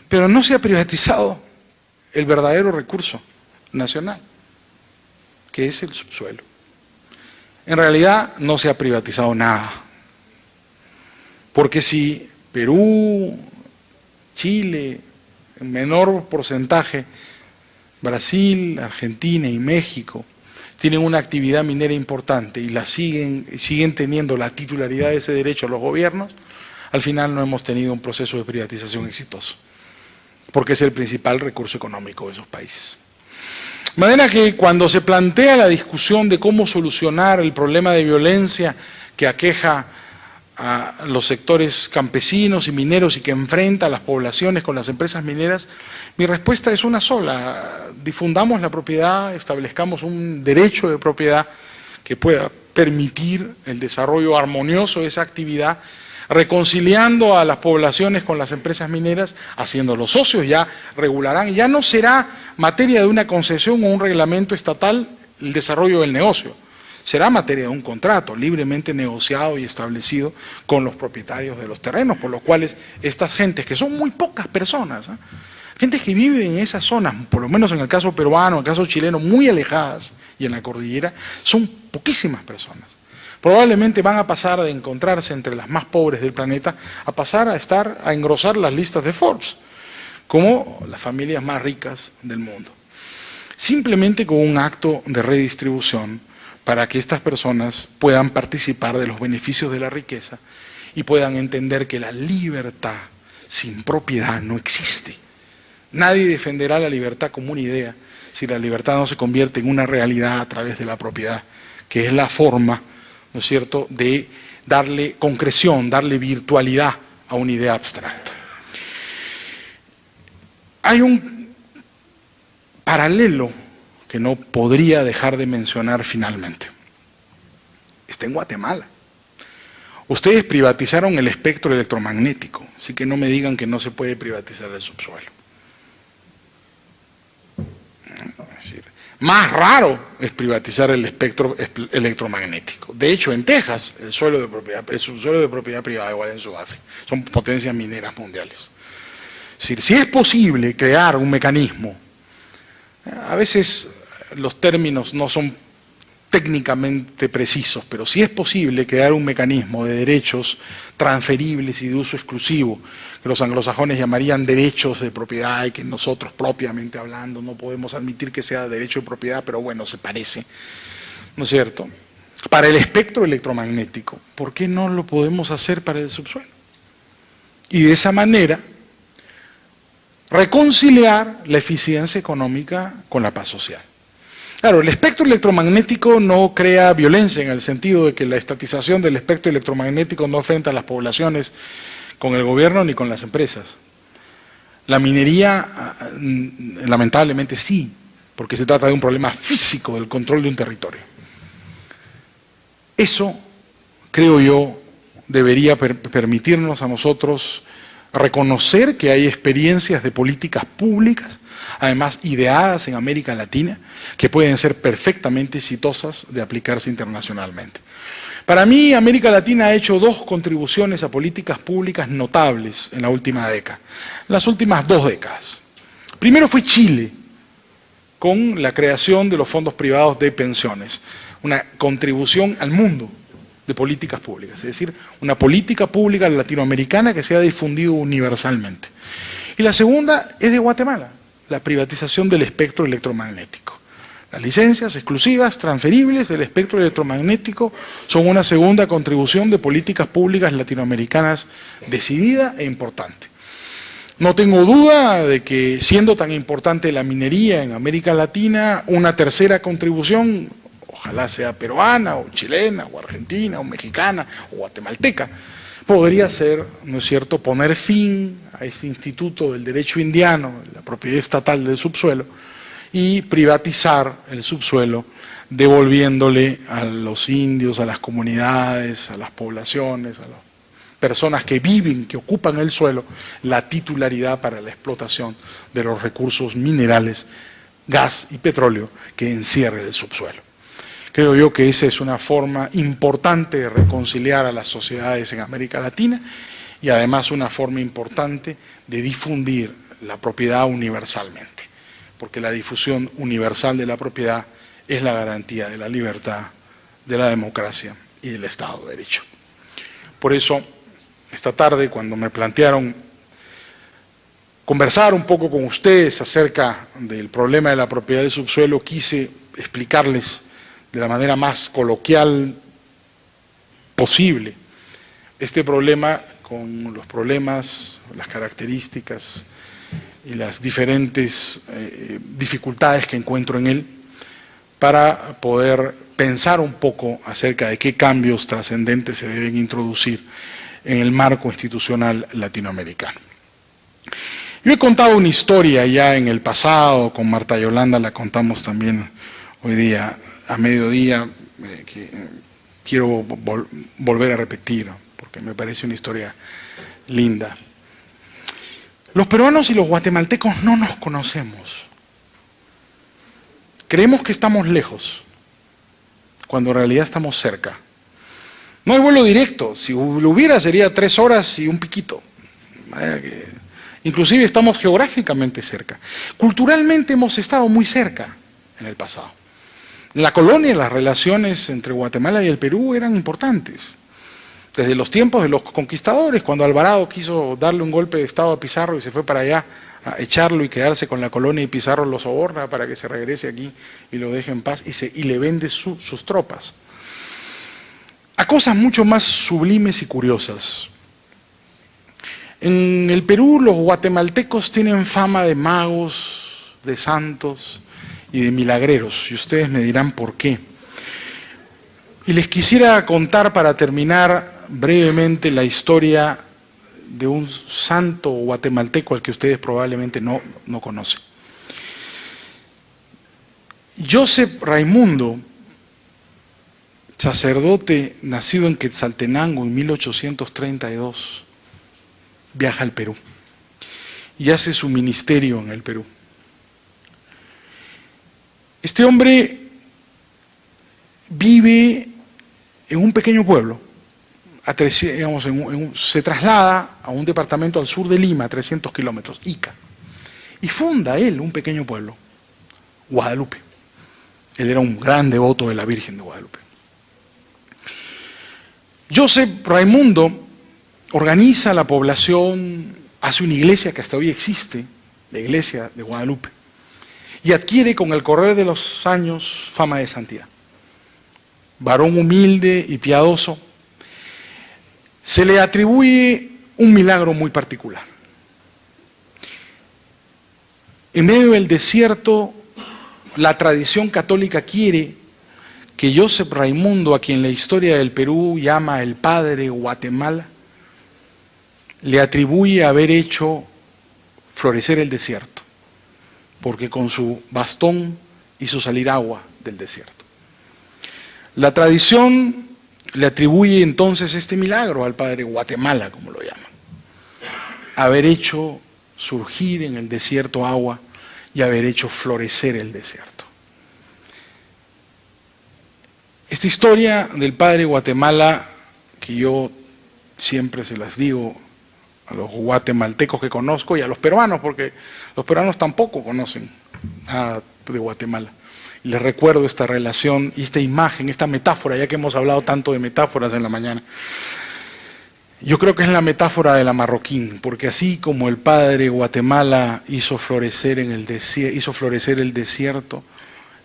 B: pero no se ha privatizado el verdadero recurso nacional, que es el subsuelo. En realidad no se ha privatizado nada, porque si Perú, Chile, en menor porcentaje, Brasil, Argentina y México tienen una actividad minera importante y siguen teniendo la titularidad de ese derecho a los gobiernos, al final no hemos tenido un proceso de privatización exitoso, porque es el principal recurso económico de esos países. De manera que cuando se plantea la discusión de cómo solucionar el problema de violencia que aqueja a los sectores campesinos y mineros y que enfrenta a las poblaciones con las empresas mineras, mi respuesta es una sola: difundamos la propiedad, establezcamos un derecho de propiedad que pueda permitir el desarrollo armonioso de esa actividad, reconciliando a las poblaciones con las empresas mineras, haciéndolos socios, ya regularán, ya no será materia de una concesión o un reglamento estatal el desarrollo del negocio, será materia de un contrato libremente negociado y establecido con los propietarios de los terrenos, por los cuales estas gentes, que son muy pocas personas, gentes que viven en esas zonas, por lo menos en el caso peruano, en el caso chileno, muy alejadas y en la cordillera, son poquísimas personas. Probablemente van a pasar de encontrarse entre las más pobres del planeta a pasar a engrosar las listas de Forbes, como las familias más ricas del mundo. Simplemente con un acto de redistribución para que estas personas puedan participar de los beneficios de la riqueza y puedan entender que la libertad sin propiedad no existe. Nadie defenderá la libertad como una idea si la libertad no se convierte en una realidad a través de la propiedad, que es la forma, ¿no es cierto?, de darle concreción, darle virtualidad a una idea abstracta. Hay un paralelo que no podría dejar de mencionar finalmente. Está en Guatemala. Ustedes privatizaron el espectro electromagnético, así que no me digan que no se puede privatizar el subsuelo. Es decir, más raro es privatizar el espectro electromagnético. De hecho, en Texas, el subsuelo de propiedad privada, igual en Sudáfrica, son potencias mineras mundiales. Es decir, si es posible crear un mecanismo, a veces los términos no son técnicamente precisos, pero si es posible crear un mecanismo de derechos transferibles y de uso exclusivo, que los anglosajones llamarían derechos de propiedad y que nosotros propiamente hablando no podemos admitir que sea derecho de propiedad, pero bueno, se parece, ¿no es cierto? Para el espectro electromagnético, ¿por qué no lo podemos hacer para el subsuelo? Y de esa manera reconciliar la eficiencia económica con la paz social. Claro, el espectro electromagnético no crea violencia en el sentido de que la estatización del espectro electromagnético no afecta a las poblaciones con el gobierno ni con las empresas. La minería, lamentablemente sí, porque se trata de un problema físico del control de un territorio. Eso, creo yo, debería permitirnos a nosotros reconocer que hay experiencias de políticas públicas, además ideadas en América Latina, que pueden ser perfectamente exitosas de aplicarse internacionalmente. Para mí, América Latina ha hecho dos contribuciones a políticas públicas notables en la última década, en las últimas 2 décadas. Primero fue Chile, con la creación de los fondos privados de pensiones, una contribución al mundo de políticas públicas, es decir, una política pública latinoamericana que se ha difundido universalmente. Y la segunda es de Guatemala, la privatización del espectro electromagnético. Las licencias exclusivas, transferibles del espectro electromagnético son una segunda contribución de políticas públicas latinoamericanas decidida e importante. No tengo duda de que, siendo tan importante la minería en América Latina, una tercera contribución, ojalá sea peruana, o chilena, o argentina, o mexicana, o guatemalteca, podría ser, ¿no es cierto?, poner fin a este instituto del derecho indiano, la propiedad estatal del subsuelo, y privatizar el subsuelo, devolviéndole a los indios, a las comunidades, a las poblaciones, a las personas que viven, que ocupan el suelo, la titularidad para la explotación de los recursos minerales, gas y petróleo que encierra el subsuelo. Creo yo que esa es una forma importante de reconciliar a las sociedades en América Latina y además una forma importante de difundir la propiedad universalmente, porque la difusión universal de la propiedad es la garantía de la libertad, de la democracia y del Estado de Derecho. Por eso, esta tarde, cuando me plantearon conversar un poco con ustedes acerca del problema de la propiedad del subsuelo, quise explicarles de la manera más coloquial posible este problema con los problemas, las características y las diferentes dificultades que encuentro en él, para poder pensar un poco acerca de qué cambios trascendentes se deben introducir en el marco institucional latinoamericano. Yo he contado una historia ya en el pasado, con Marta Yolanda la contamos también hoy día a mediodía, que quiero volver a repetir, porque me parece una historia linda. Los peruanos y los guatemaltecos no nos conocemos. Creemos que estamos lejos, cuando en realidad estamos cerca. No hay vuelo directo, si lo hubiera sería 3 horas y un piquito. Inclusive estamos geográficamente cerca. Culturalmente hemos estado muy cerca en el pasado. En la colonia las relaciones entre Guatemala y el Perú eran importantes. Desde los tiempos de los conquistadores, cuando Alvarado quiso darle un golpe de estado a Pizarro y se fue para allá a echarlo y quedarse con la colonia, y Pizarro lo soborna para que se regrese aquí y lo deje en paz y le vende sus tropas. A cosas mucho más sublimes y curiosas. En el Perú los guatemaltecos tienen fama de magos, de santos y de milagreros, y ustedes me dirán por qué. Y les quisiera contar para terminar brevemente la historia de un santo guatemalteco al que ustedes probablemente no conocen. Joseph Raimundo, sacerdote nacido en Quetzaltenango en 1832, viaja al Perú y hace su ministerio en el Perú. Este hombre vive en un pequeño pueblo, se traslada a un departamento al sur de Lima, a 300 kilómetros, Ica, y funda él un pequeño pueblo, Guadalupe. Él era un gran devoto de la Virgen de Guadalupe. Joseph Raimundo organiza la población, hace una iglesia que hasta hoy existe, la iglesia de Guadalupe, y adquiere con el correr de los años fama de santidad. Varón humilde y piadoso, se le atribuye un milagro muy particular. En medio del desierto, la tradición católica quiere que Joseph Raimundo, a quien la historia del Perú llama el padre Guatemala, le atribuye haber hecho florecer el desierto, porque con su bastón hizo salir agua del desierto. La tradición le atribuye entonces este milagro al padre Guatemala, como lo llaman, haber hecho surgir en el desierto agua y haber hecho florecer el desierto. Esta historia del padre Guatemala, que yo siempre se las digo a los guatemaltecos que conozco y a los peruanos, porque los peruanos tampoco conocen nada de Guatemala. Y les recuerdo esta relación y esta imagen, esta metáfora, ya que hemos hablado tanto de metáforas en la mañana. Yo creo que es la metáfora de la marroquín, porque así como el padre Guatemala hizo florecer el desierto,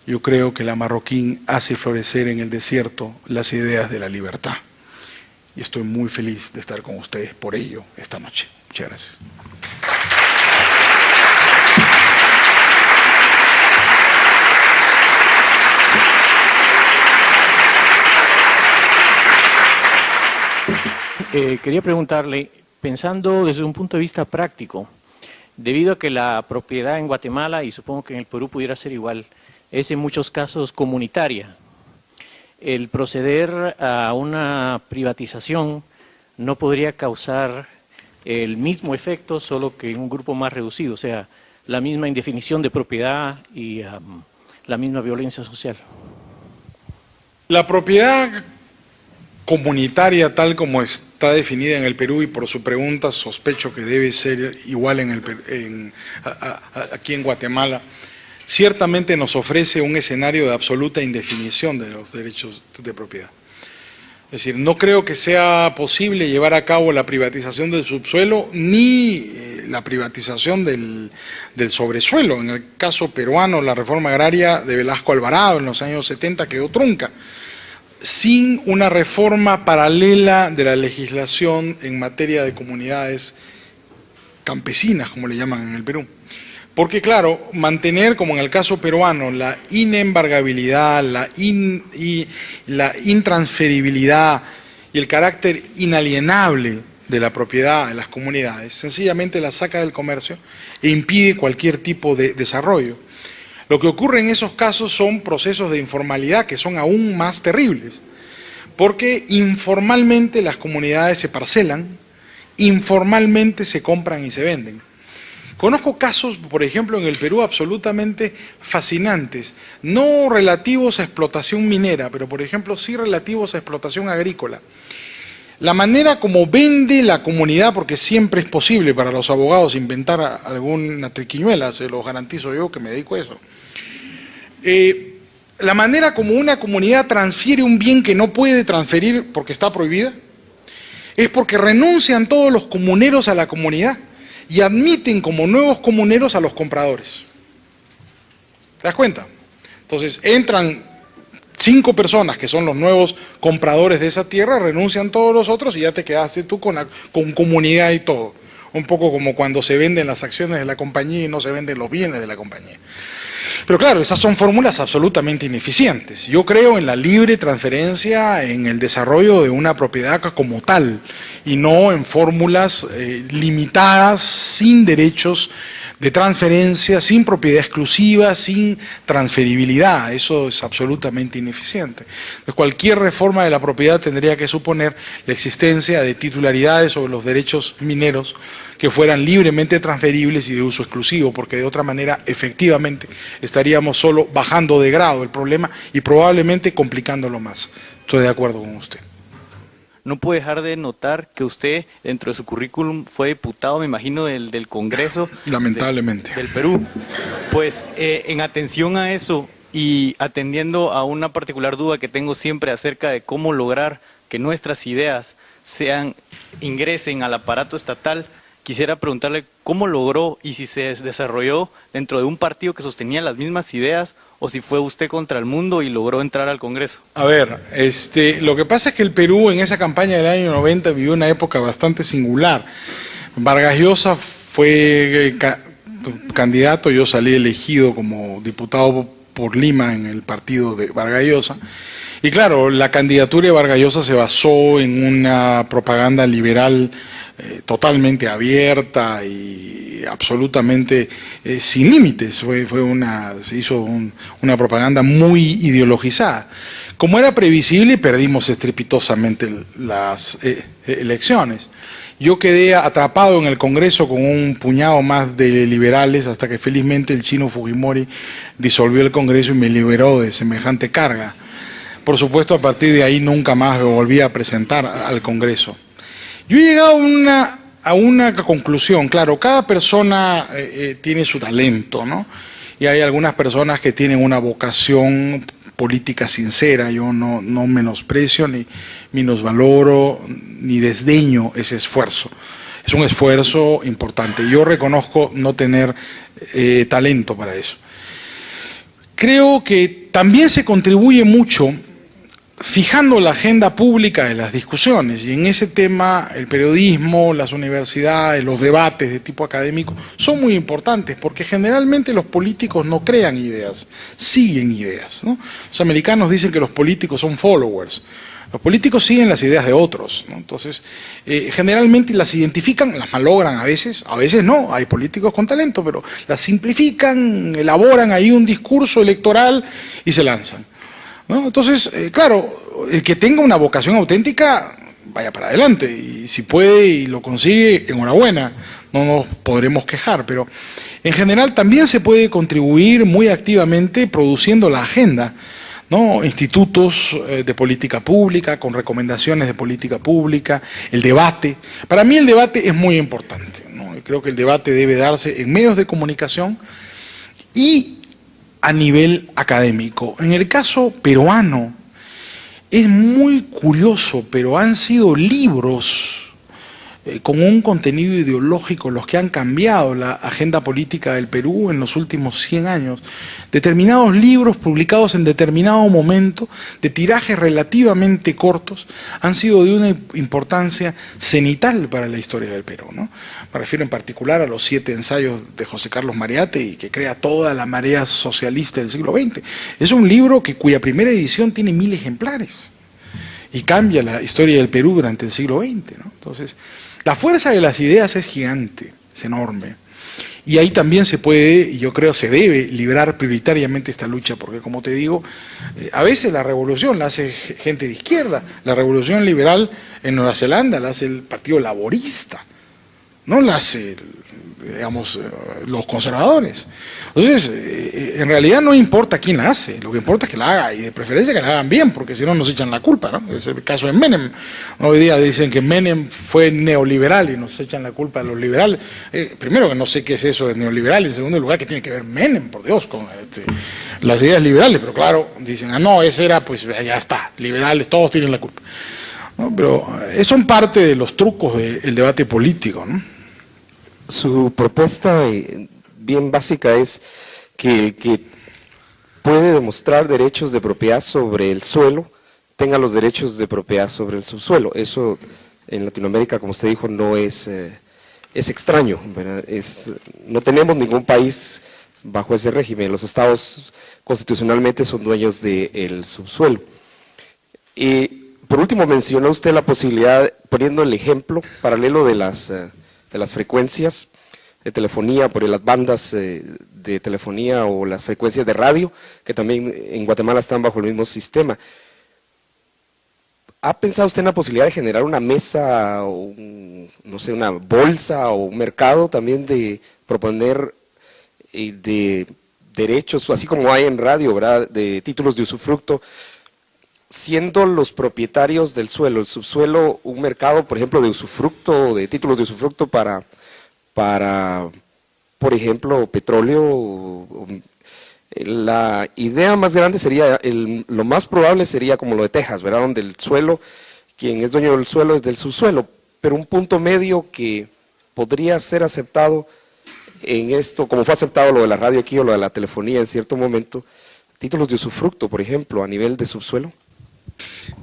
B: yo creo que la marroquín hace florecer en el desierto las ideas de la libertad. Y estoy muy feliz de estar con ustedes por ello esta noche. Muchas gracias.
C: Quería preguntarle, pensando desde un punto de vista práctico, debido a que la propiedad en Guatemala, y supongo que en el Perú pudiera ser igual, es en muchos casos comunitaria, el proceder a una privatización no podría causar el mismo efecto, solo que en un grupo más reducido, o sea, la misma indefinición de propiedad y la misma violencia social.
B: La propiedad comunitaria, tal como está definida en el Perú, y por su pregunta sospecho que debe ser igual aquí en Guatemala, ciertamente nos ofrece un escenario de absoluta indefinición de los derechos de propiedad. Es decir, no creo que sea posible llevar a cabo la privatización del subsuelo ni la privatización del sobresuelo. En el caso peruano, la reforma agraria de Velasco Alvarado en los años 70 quedó trunca, sin una reforma paralela de la legislación en materia de comunidades campesinas, como le llaman en el Perú. Porque claro, mantener, como en el caso peruano, la inembargabilidad, la intransferibilidad y el carácter inalienable de la propiedad de las comunidades, sencillamente la saca del comercio e impide cualquier tipo de desarrollo. Lo que ocurre en esos casos son procesos de informalidad que son aún más terribles, porque informalmente las comunidades se parcelan, informalmente se compran y se venden. Conozco casos, por ejemplo, en el Perú absolutamente fascinantes, no relativos a explotación minera, pero por ejemplo sí relativos a explotación agrícola. La manera como vende la comunidad, porque siempre es posible para los abogados inventar alguna triquiñuela, se los garantizo yo que me dedico a eso. La manera como una comunidad transfiere un bien que no puede transferir porque está prohibida, es porque renuncian todos los comuneros a la comunidad y admiten como nuevos comuneros a los compradores. ¿Te das cuenta? Entonces entran 5 personas que son los nuevos compradores de esa tierra, renuncian todos los otros y ya te quedaste tú con comunidad y todo. Un poco como cuando se venden las acciones de la compañía y no se venden los bienes de la compañía. Pero claro, esas son fórmulas absolutamente ineficientes. Yo creo en la libre transferencia, en el desarrollo de una propiedad como tal, y no en fórmulas limitadas, sin derechos de transferencia, sin propiedad exclusiva, sin transferibilidad. Eso es absolutamente ineficiente. Entonces, cualquier reforma de la propiedad tendría que suponer la existencia de titularidades sobre los derechos mineros que fueran libremente transferibles y de uso exclusivo, porque de otra manera, efectivamente, estaríamos solo bajando de grado el problema y probablemente complicándolo más. Estoy de acuerdo con usted.
D: No puede dejar de notar que usted, dentro de su currículum, fue diputado, me imagino, del Congreso.
B: Lamentablemente.
D: Del Perú. Pues, en atención a eso y atendiendo a una particular duda que tengo siempre acerca de cómo lograr que nuestras ideas ingresen al aparato estatal, quisiera preguntarle cómo logró y si se desarrolló dentro de un partido que sostenía las mismas ideas o si fue usted contra el mundo y logró entrar al Congreso.
B: A ver, lo que pasa es que el Perú en esa campaña del año 90 vivió una época bastante singular. Vargas Llosa fue candidato, yo salí elegido como diputado por Lima en el partido de Vargas Llosa. Y claro, la candidatura de Vargas Llosa se basó en una propaganda liberal totalmente abierta y absolutamente sin límites. Se hizo una propaganda muy ideologizada. Como era previsible, perdimos estrepitosamente las elecciones. Yo quedé atrapado en el Congreso con un puñado más de liberales hasta que felizmente el chino Fujimori disolvió el Congreso y me liberó de semejante carga. Por supuesto, a partir de ahí nunca más me volví a presentar al Congreso. Yo he llegado a una conclusión. Claro, cada persona tiene su talento, ¿no? Y hay algunas personas que tienen una vocación política sincera. Yo no menosprecio, ni minusvaloro, ni desdeño ese esfuerzo. Es un esfuerzo importante. Yo reconozco no tener talento para eso. Creo que también se contribuye mucho fijando la agenda pública de las discusiones, y en ese tema el periodismo, las universidades, los debates de tipo académico son muy importantes, porque generalmente los políticos no crean ideas, siguen ideas, ¿no? Los americanos dicen que los políticos son followers. Los políticos siguen las ideas de otros, ¿no? Entonces, generalmente las identifican, las malogran a veces no, hay políticos con talento, pero las simplifican, elaboran ahí un discurso electoral y se lanzan, ¿no? Entonces, claro, el que tenga una vocación auténtica, vaya para adelante, y si puede y lo consigue, enhorabuena, no nos podremos quejar, pero en general también se puede contribuir muy activamente produciendo la agenda, ¿no? Institutos de política pública, con recomendaciones de política pública, el debate. Para mí el debate es muy importante, ¿no? Creo que el debate debe darse en medios de comunicación y a nivel académico. En el caso peruano es muy curioso, pero han sido libros con un contenido ideológico los que han cambiado la agenda política del Perú en los últimos 100 años. Determinados libros publicados en determinado momento, de tirajes relativamente cortos, han sido de una importancia cenital para la historia del Perú, ¿no? Me refiero en particular a los 7 ensayos de José Carlos Mariátegui, que crea toda la marea socialista del siglo XX. Es un libro cuya primera edición tiene 1000 ejemplares y cambia la historia del Perú durante el siglo XX, ¿no? Entonces, la fuerza de las ideas es gigante, es enorme. Y ahí también se puede, y yo creo se debe, librar prioritariamente esta lucha, porque como te digo, a veces la revolución la hace gente de izquierda, la revolución liberal en Nueva Zelanda la hace el Partido Laborista, no la hace, digamos, los conservadores. Entonces, en realidad no importa quién la hace, lo que importa es que la haga, y de preferencia que la hagan bien, porque si no nos echan la culpa, ¿no? Es el caso de Menem. Hoy día dicen que Menem fue neoliberal y nos echan la culpa a los liberales. Primero que no sé qué es eso de neoliberal, y en segundo lugar que tiene que ver Menem, por Dios, con las ideas liberales, pero claro, dicen, no, ese era, pues ya está, liberales, todos tienen la culpa. ¿No? Pero son parte de los trucos del debate político, ¿no?
E: Su propuesta bien básica es que el que puede demostrar derechos de propiedad sobre el suelo tenga los derechos de propiedad sobre el subsuelo. Eso en Latinoamérica, como usted dijo, no es extraño, ¿verdad? No tenemos ningún país bajo ese régimen. Los estados constitucionalmente son dueños del subsuelo. Y por último, mencionó usted la posibilidad, poniendo el ejemplo paralelo de las frecuencias de telefonía, por las bandas de telefonía o las frecuencias de radio, que también en Guatemala están bajo el mismo sistema. ¿Ha pensado usted en la posibilidad de generar una mesa, o no sé, una bolsa o un mercado también de proponer de derechos, así como hay en radio, ¿verdad?, de títulos de usufructo, siendo los propietarios del suelo, el subsuelo, un mercado, por ejemplo, de usufructo, de títulos de usufructo para por ejemplo, petróleo? La idea más grande sería, lo más probable sería como lo de Texas, ¿verdad?, donde el suelo, quien es dueño del suelo es del subsuelo, pero un punto medio que podría ser aceptado en esto, como fue aceptado lo de la radio aquí o lo de la telefonía en cierto momento, títulos de usufructo, por ejemplo, a nivel de subsuelo.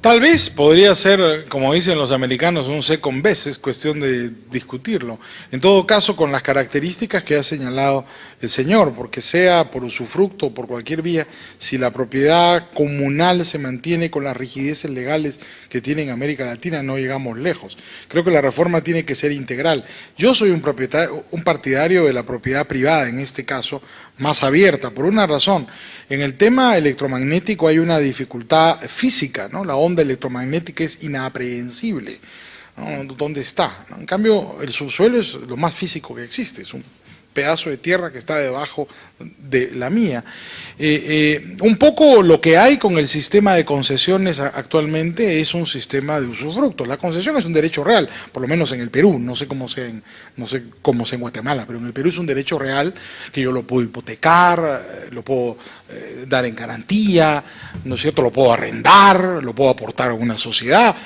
B: Tal vez podría ser, como dicen los americanos, un second best, es cuestión de discutirlo. En todo caso, con las características que ha señalado el señor, porque sea por usufructo o por cualquier vía, si la propiedad comunal se mantiene con las rigideces legales que tiene en América Latina, no llegamos lejos. Creo que la reforma tiene que ser integral. Yo soy un partidario de la propiedad privada, en este caso, más abierta, por una razón. En el tema electromagnético hay una dificultad física, ¿no? La onda electromagnética es inaprehensible, ¿no? ¿Dónde está? ¿No? En cambio, el subsuelo es lo más físico que existe, es un pedazo de tierra que está debajo de la mía. Un poco lo que hay con el sistema de concesiones actualmente es un sistema de usufructo. La concesión es un derecho real, por lo menos en el Perú, no sé cómo sea en Guatemala, pero en el Perú es un derecho real que yo lo puedo hipotecar, lo puedo dar en garantía, ¿no es cierto?, lo puedo arrendar, lo puedo aportar a una sociedad,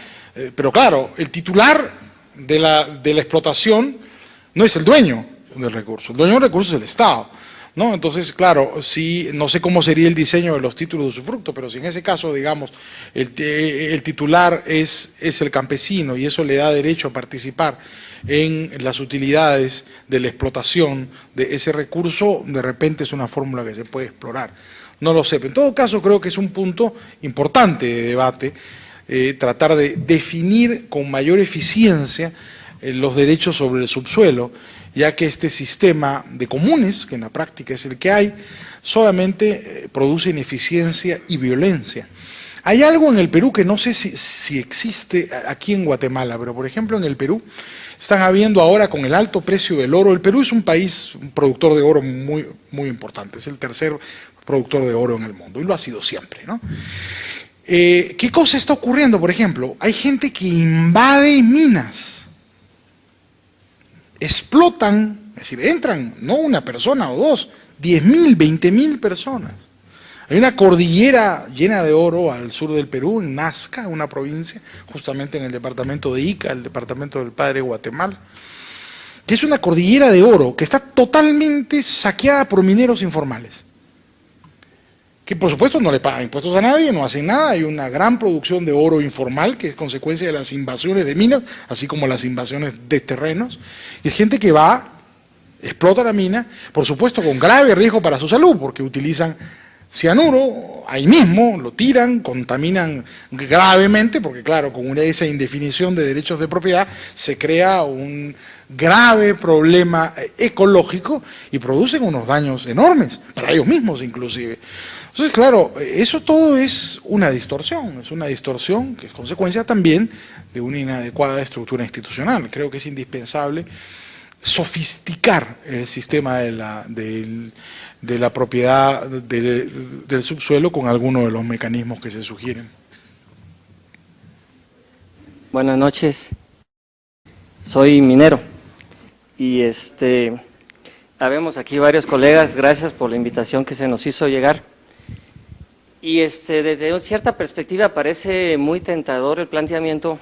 B: pero claro, el titular de la explotación no es el dueño del recurso, el dueño del recurso es el Estado, ¿no? Entonces, claro, si, no sé cómo sería el diseño de los títulos de usufructo, pero si en ese caso, digamos, el titular es el campesino y eso le da derecho a participar en las utilidades de la explotación de ese recurso, de repente es una fórmula que se puede explorar. No lo sé, pero en todo caso creo que es un punto importante de debate, tratar de definir con mayor eficiencia los derechos sobre el subsuelo, ya que este sistema de comunes, que en la práctica es el que hay, solamente produce ineficiencia y violencia. Hay algo en el Perú que no sé si existe aquí en Guatemala, pero por ejemplo en el Perú están habiendo ahora con el alto precio del oro. El Perú es un país, un productor de oro muy, muy importante, es el tercer productor de oro en el mundo y lo ha sido siempre, ¿no? ¿Qué cosa está ocurriendo? Por ejemplo, hay gente que invade minas, explotan, es decir, entran, no una persona o dos, 10.000, 20.000 personas. Hay una cordillera llena de oro al sur del Perú, en Nazca, una provincia, justamente en el departamento de Ica, el departamento del Padre Guatemala, que es una cordillera de oro que está totalmente saqueada por mineros informales, que por supuesto no le pagan impuestos a nadie, no hacen nada. Hay una gran producción de oro informal que es consecuencia de las invasiones de minas, así como las invasiones de terrenos, y es gente que va, explota la mina, por supuesto con grave riesgo para su salud, porque utilizan cianuro, ahí mismo lo tiran, contaminan gravemente, porque claro, con esa indefinición de derechos de propiedad se crea un grave problema ecológico y producen unos daños enormes, para ellos mismos inclusive. Entonces, claro, eso todo es una distorsión que es consecuencia también de una inadecuada estructura institucional. Creo que es indispensable sofisticar el sistema de la propiedad del subsuelo con algunos de los mecanismos que se sugieren.
F: Buenas noches, soy minero y habemos aquí varios colegas, gracias por la invitación que se nos hizo llegar. Y desde cierta perspectiva parece muy tentador el planteamiento,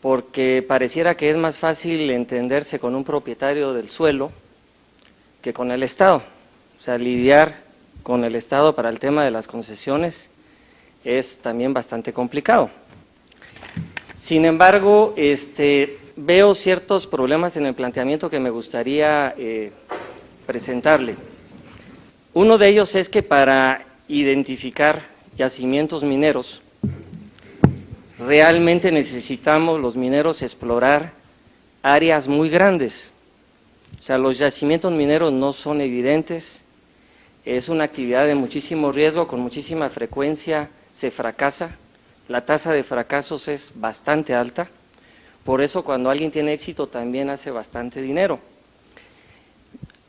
F: porque pareciera que es más fácil entenderse con un propietario del suelo que con el Estado. O sea, lidiar con el Estado para el tema de las concesiones es también bastante complicado. Sin embargo, veo ciertos problemas en el planteamiento que me gustaría presentarle. Uno de ellos es que para identificar yacimientos mineros, realmente necesitamos los mineros explorar áreas muy grandes. O sea, los yacimientos mineros no son evidentes, es una actividad de muchísimo riesgo, con muchísima frecuencia se fracasa, la tasa de fracasos es bastante alta, por eso cuando alguien tiene éxito también hace bastante dinero.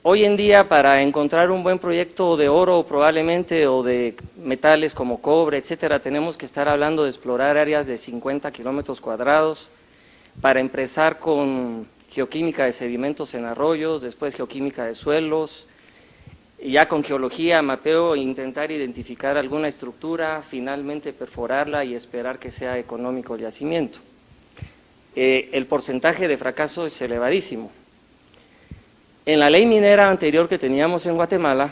F: Hoy en día, para encontrar un buen proyecto de oro probablemente, o de metales como cobre, etcétera, tenemos que estar hablando de explorar áreas de 50 kilómetros cuadrados, para empezar con geoquímica de sedimentos en arroyos, después geoquímica de suelos, y ya con geología, mapeo, intentar identificar alguna estructura, finalmente perforarla y esperar que sea económico el yacimiento. El porcentaje de fracaso es elevadísimo. En la ley minera anterior que teníamos en Guatemala,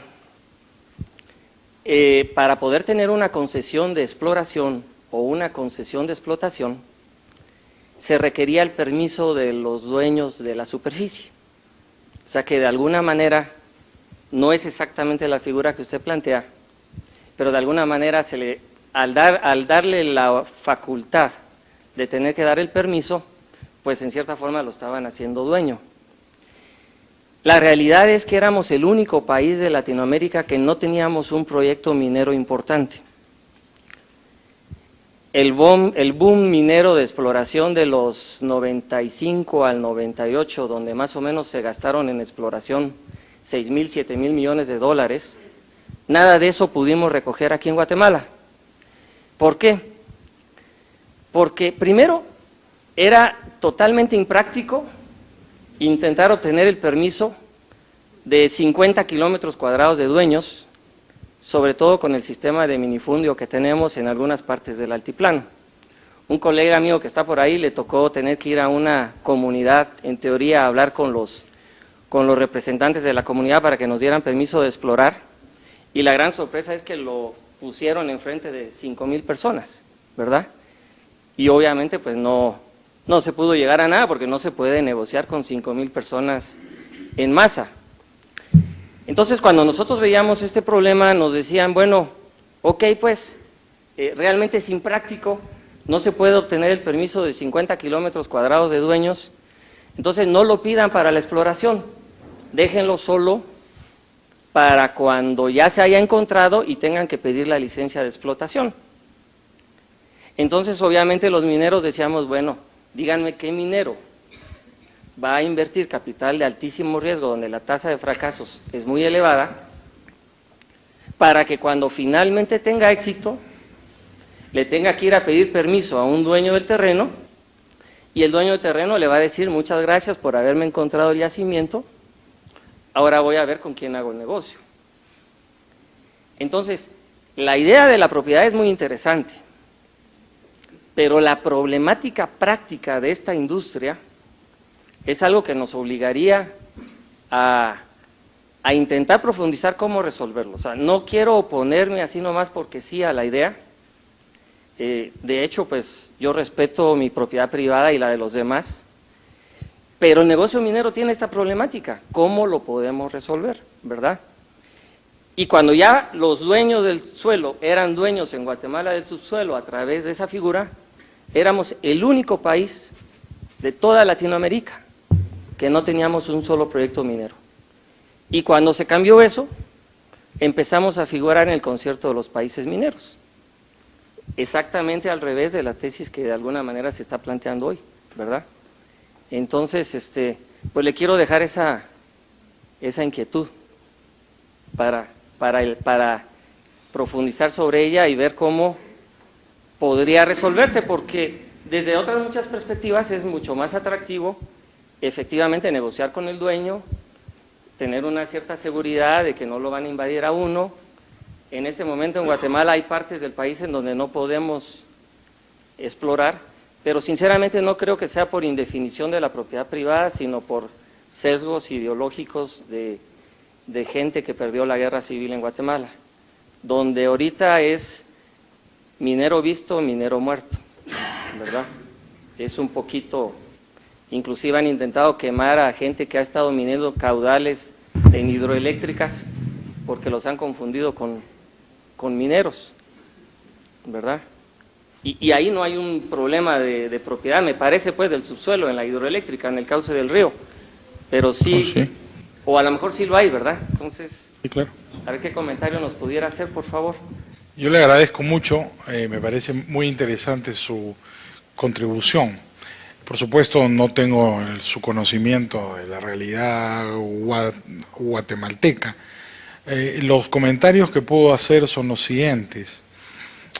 F: para poder tener una concesión de exploración o una concesión de explotación, se requería el permiso de los dueños de la superficie. O sea que de alguna manera, no es exactamente la figura que usted plantea, pero de alguna manera al darle la facultad de tener que dar el permiso, pues en cierta forma lo estaban haciendo dueño. La realidad es que éramos el único país de Latinoamérica que no teníamos un proyecto minero importante. El boom minero de exploración de los 95 al 98, donde más o menos se gastaron en exploración 6.000, 7.000 millones de dólares, nada de eso pudimos recoger aquí en Guatemala. ¿Por qué? Porque primero era totalmente impráctico intentar obtener el permiso de 50 kilómetros cuadrados de dueños, sobre todo con el sistema de minifundio que tenemos en algunas partes del altiplano. Un colega mío que está por ahí le tocó tener que ir a una comunidad, en teoría, a hablar con los representantes de la comunidad para que nos dieran permiso de explorar, y la gran sorpresa es que lo pusieron enfrente de 5,000 personas, ¿verdad? Y obviamente pues no se pudo llegar a nada, porque no se puede negociar con 5,000 personas en masa. Entonces, cuando nosotros veíamos este problema, nos decían, bueno, ok, pues, realmente es impráctico, no se puede obtener el permiso de 50 kilómetros cuadrados de dueños, entonces no lo pidan para la exploración, déjenlo solo para cuando ya se haya encontrado y tengan que pedir la licencia de explotación. Entonces, obviamente, los mineros decíamos, bueno, díganme qué minero va a invertir capital de altísimo riesgo, donde la tasa de fracasos es muy elevada, para que cuando finalmente tenga éxito, le tenga que ir a pedir permiso a un dueño del terreno, y el dueño del terreno le va a decir, muchas gracias por haberme encontrado el yacimiento, ahora voy a ver con quién hago el negocio. Entonces, la idea de la propiedad es muy interesante, pero la problemática práctica de esta industria es algo que nos obligaría a intentar profundizar cómo resolverlo. O sea, no quiero oponerme así nomás porque sí a la idea. De hecho, pues yo respeto mi propiedad privada y la de los demás, pero el negocio minero tiene esta problemática. ¿Cómo lo podemos resolver, verdad? Y cuando ya los dueños del suelo eran dueños en Guatemala del subsuelo a través de esa figura, éramos el único país de toda Latinoamérica que no teníamos un solo proyecto minero. Y cuando se cambió eso, empezamos a figurar en el concierto de los países mineros. Exactamente al revés de la tesis que de alguna manera se está planteando hoy, ¿verdad? Entonces, pues le quiero dejar esa inquietud para profundizar sobre ella y ver cómo podría resolverse, porque desde otras muchas perspectivas es mucho más atractivo efectivamente negociar con el dueño, tener una cierta seguridad de que no lo van a invadir a uno. En este momento en Guatemala hay partes del país en donde no podemos explorar, pero sinceramente no creo que sea por indefinición de la propiedad privada, sino por sesgos ideológicos de gente que perdió la guerra civil en Guatemala, donde ahorita es minero visto, minero muerto, ¿verdad? Es un poquito, inclusive han intentado quemar a gente que ha estado minando caudales en hidroeléctricas porque los han confundido con mineros, ¿verdad? Y ahí no hay un problema de propiedad, me parece, pues, del subsuelo en la hidroeléctrica, en el cauce del río, pero sí,
B: sí.
F: O a lo mejor sí lo hay, ¿verdad? Entonces,
B: Sí, claro.
F: a ver qué comentario nos pudiera hacer, por favor.
B: Yo le agradezco mucho, me parece muy interesante su contribución. Por supuesto, no tengo su conocimiento de la realidad guatemalteca. Los comentarios que puedo hacer son los siguientes.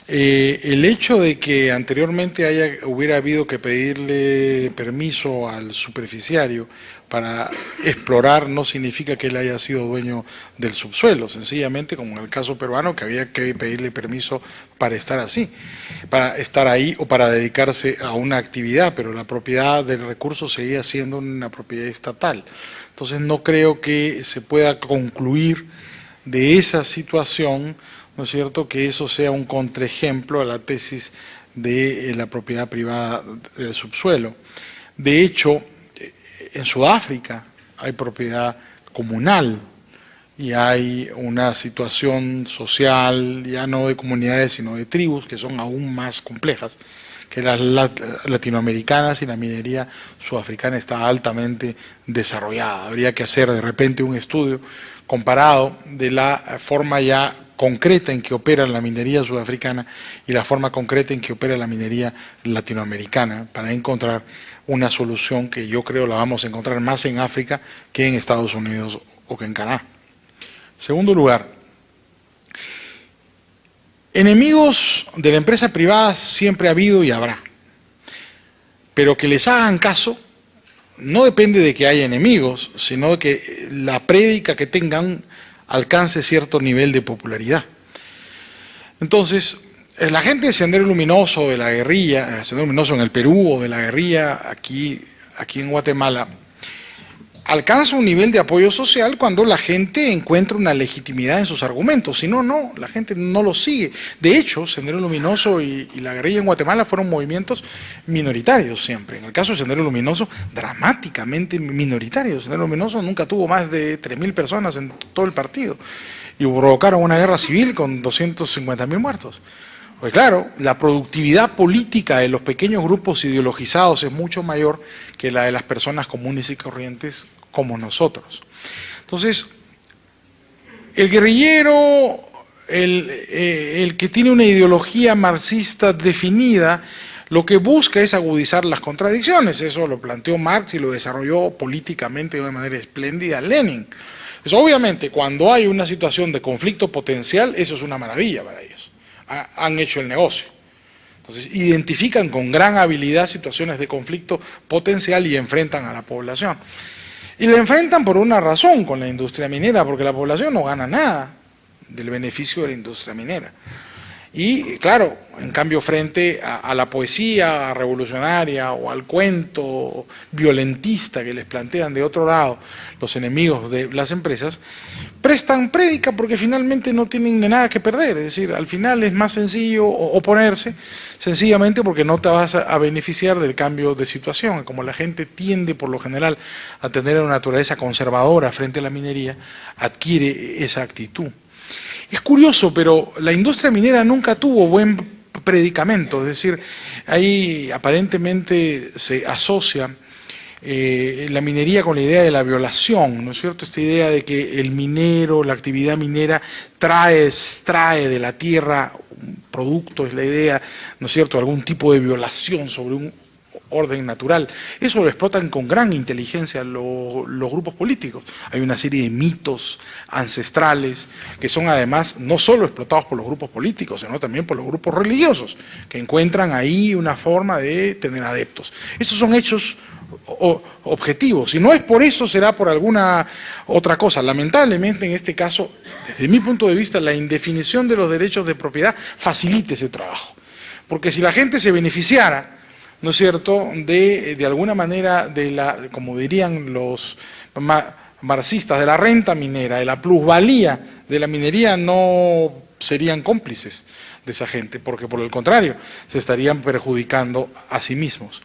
B: El hecho de que anteriormente hubiera habido que pedirle permiso al superficiario para explorar no significa que él haya sido dueño del subsuelo, sencillamente como en el caso peruano que había que pedirle permiso para estar ahí o para dedicarse a una actividad, pero la propiedad del recurso seguía siendo una propiedad estatal. Entonces no creo que se pueda concluir de esa situación, ¿no es cierto?, que eso sea un contraejemplo a la tesis de la propiedad privada del subsuelo. De hecho, en Sudáfrica hay propiedad comunal y hay una situación social, ya no de comunidades, sino de tribus, que son aún más complejas que las latinoamericanas, y la minería sudafricana está altamente desarrollada. Habría que hacer de repente un estudio comparado de la forma ya concreta en que opera la minería sudafricana y la forma concreta en que opera la minería latinoamericana para encontrar una solución que yo creo la vamos a encontrar más en África que en Estados Unidos o que en Canadá. Segundo lugar, enemigos de la empresa privada siempre ha habido y habrá, pero que les hagan caso no depende de que haya enemigos, sino de que la prédica que tengan alcance cierto nivel de popularidad. Entonces, la gente de Sendero Luminoso, de la guerrilla, Sendero Luminoso en el Perú o de la guerrilla aquí en Guatemala, alcanza un nivel de apoyo social cuando la gente encuentra una legitimidad en sus argumentos, si no, no, la gente no los sigue. De hecho, Sendero Luminoso y la guerrilla en Guatemala fueron movimientos minoritarios siempre. En el caso de Sendero Luminoso, dramáticamente minoritarios. Sendero Luminoso nunca tuvo más de 3.000 personas en todo el partido y provocaron una guerra civil con 250.000 muertos. Pues claro, la productividad política de los pequeños grupos ideologizados es mucho mayor que la de las personas comunes y corrientes como nosotros. Entonces, el guerrillero, el que tiene una ideología marxista definida, lo que busca es agudizar las contradicciones. Eso lo planteó Marx y lo desarrolló políticamente de una manera espléndida Lenin. Pues obviamente, cuando hay una situación de conflicto potencial, eso es una maravilla para ellos. Han hecho el negocio. Entonces, identifican con gran habilidad situaciones de conflicto potencial y enfrentan a la población. Y la enfrentan por una razón con la industria minera, porque la población no gana nada del beneficio de la industria minera. Y claro, en cambio, frente a la poesía revolucionaria o al cuento violentista que les plantean de otro lado los enemigos de las empresas, prestan prédica porque finalmente no tienen nada que perder. Es decir, al final es más sencillo oponerse, sencillamente porque no te vas a beneficiar del cambio de situación. Como la gente tiende por lo general a tener una naturaleza conservadora frente a la minería, adquiere esa actitud. Es curioso, pero la industria minera nunca tuvo buen predicamento, es decir, ahí aparentemente se asocia la minería con la idea de la violación, ¿no es cierto? Esta idea de que el minero, la actividad minera extrae de la tierra un producto, es la idea, ¿no es cierto?, algún tipo de violación sobre un orden natural. Eso lo explotan con gran inteligencia los grupos políticos. Hay una serie de mitos ancestrales que son además no solo explotados por los grupos políticos, sino también por los grupos religiosos, que encuentran ahí una forma de tener adeptos. Estos son hechos objetivos. Si no es por eso, será por alguna otra cosa. Lamentablemente, en este caso, desde mi punto de vista, la indefinición de los derechos de propiedad facilita ese trabajo. Porque si la gente se beneficiara, ¿no es cierto?, de alguna manera, como dirían los marxistas, de la renta minera, de la plusvalía de la minería, no serían cómplices de esa gente, porque por el contrario, se estarían perjudicando a sí mismos.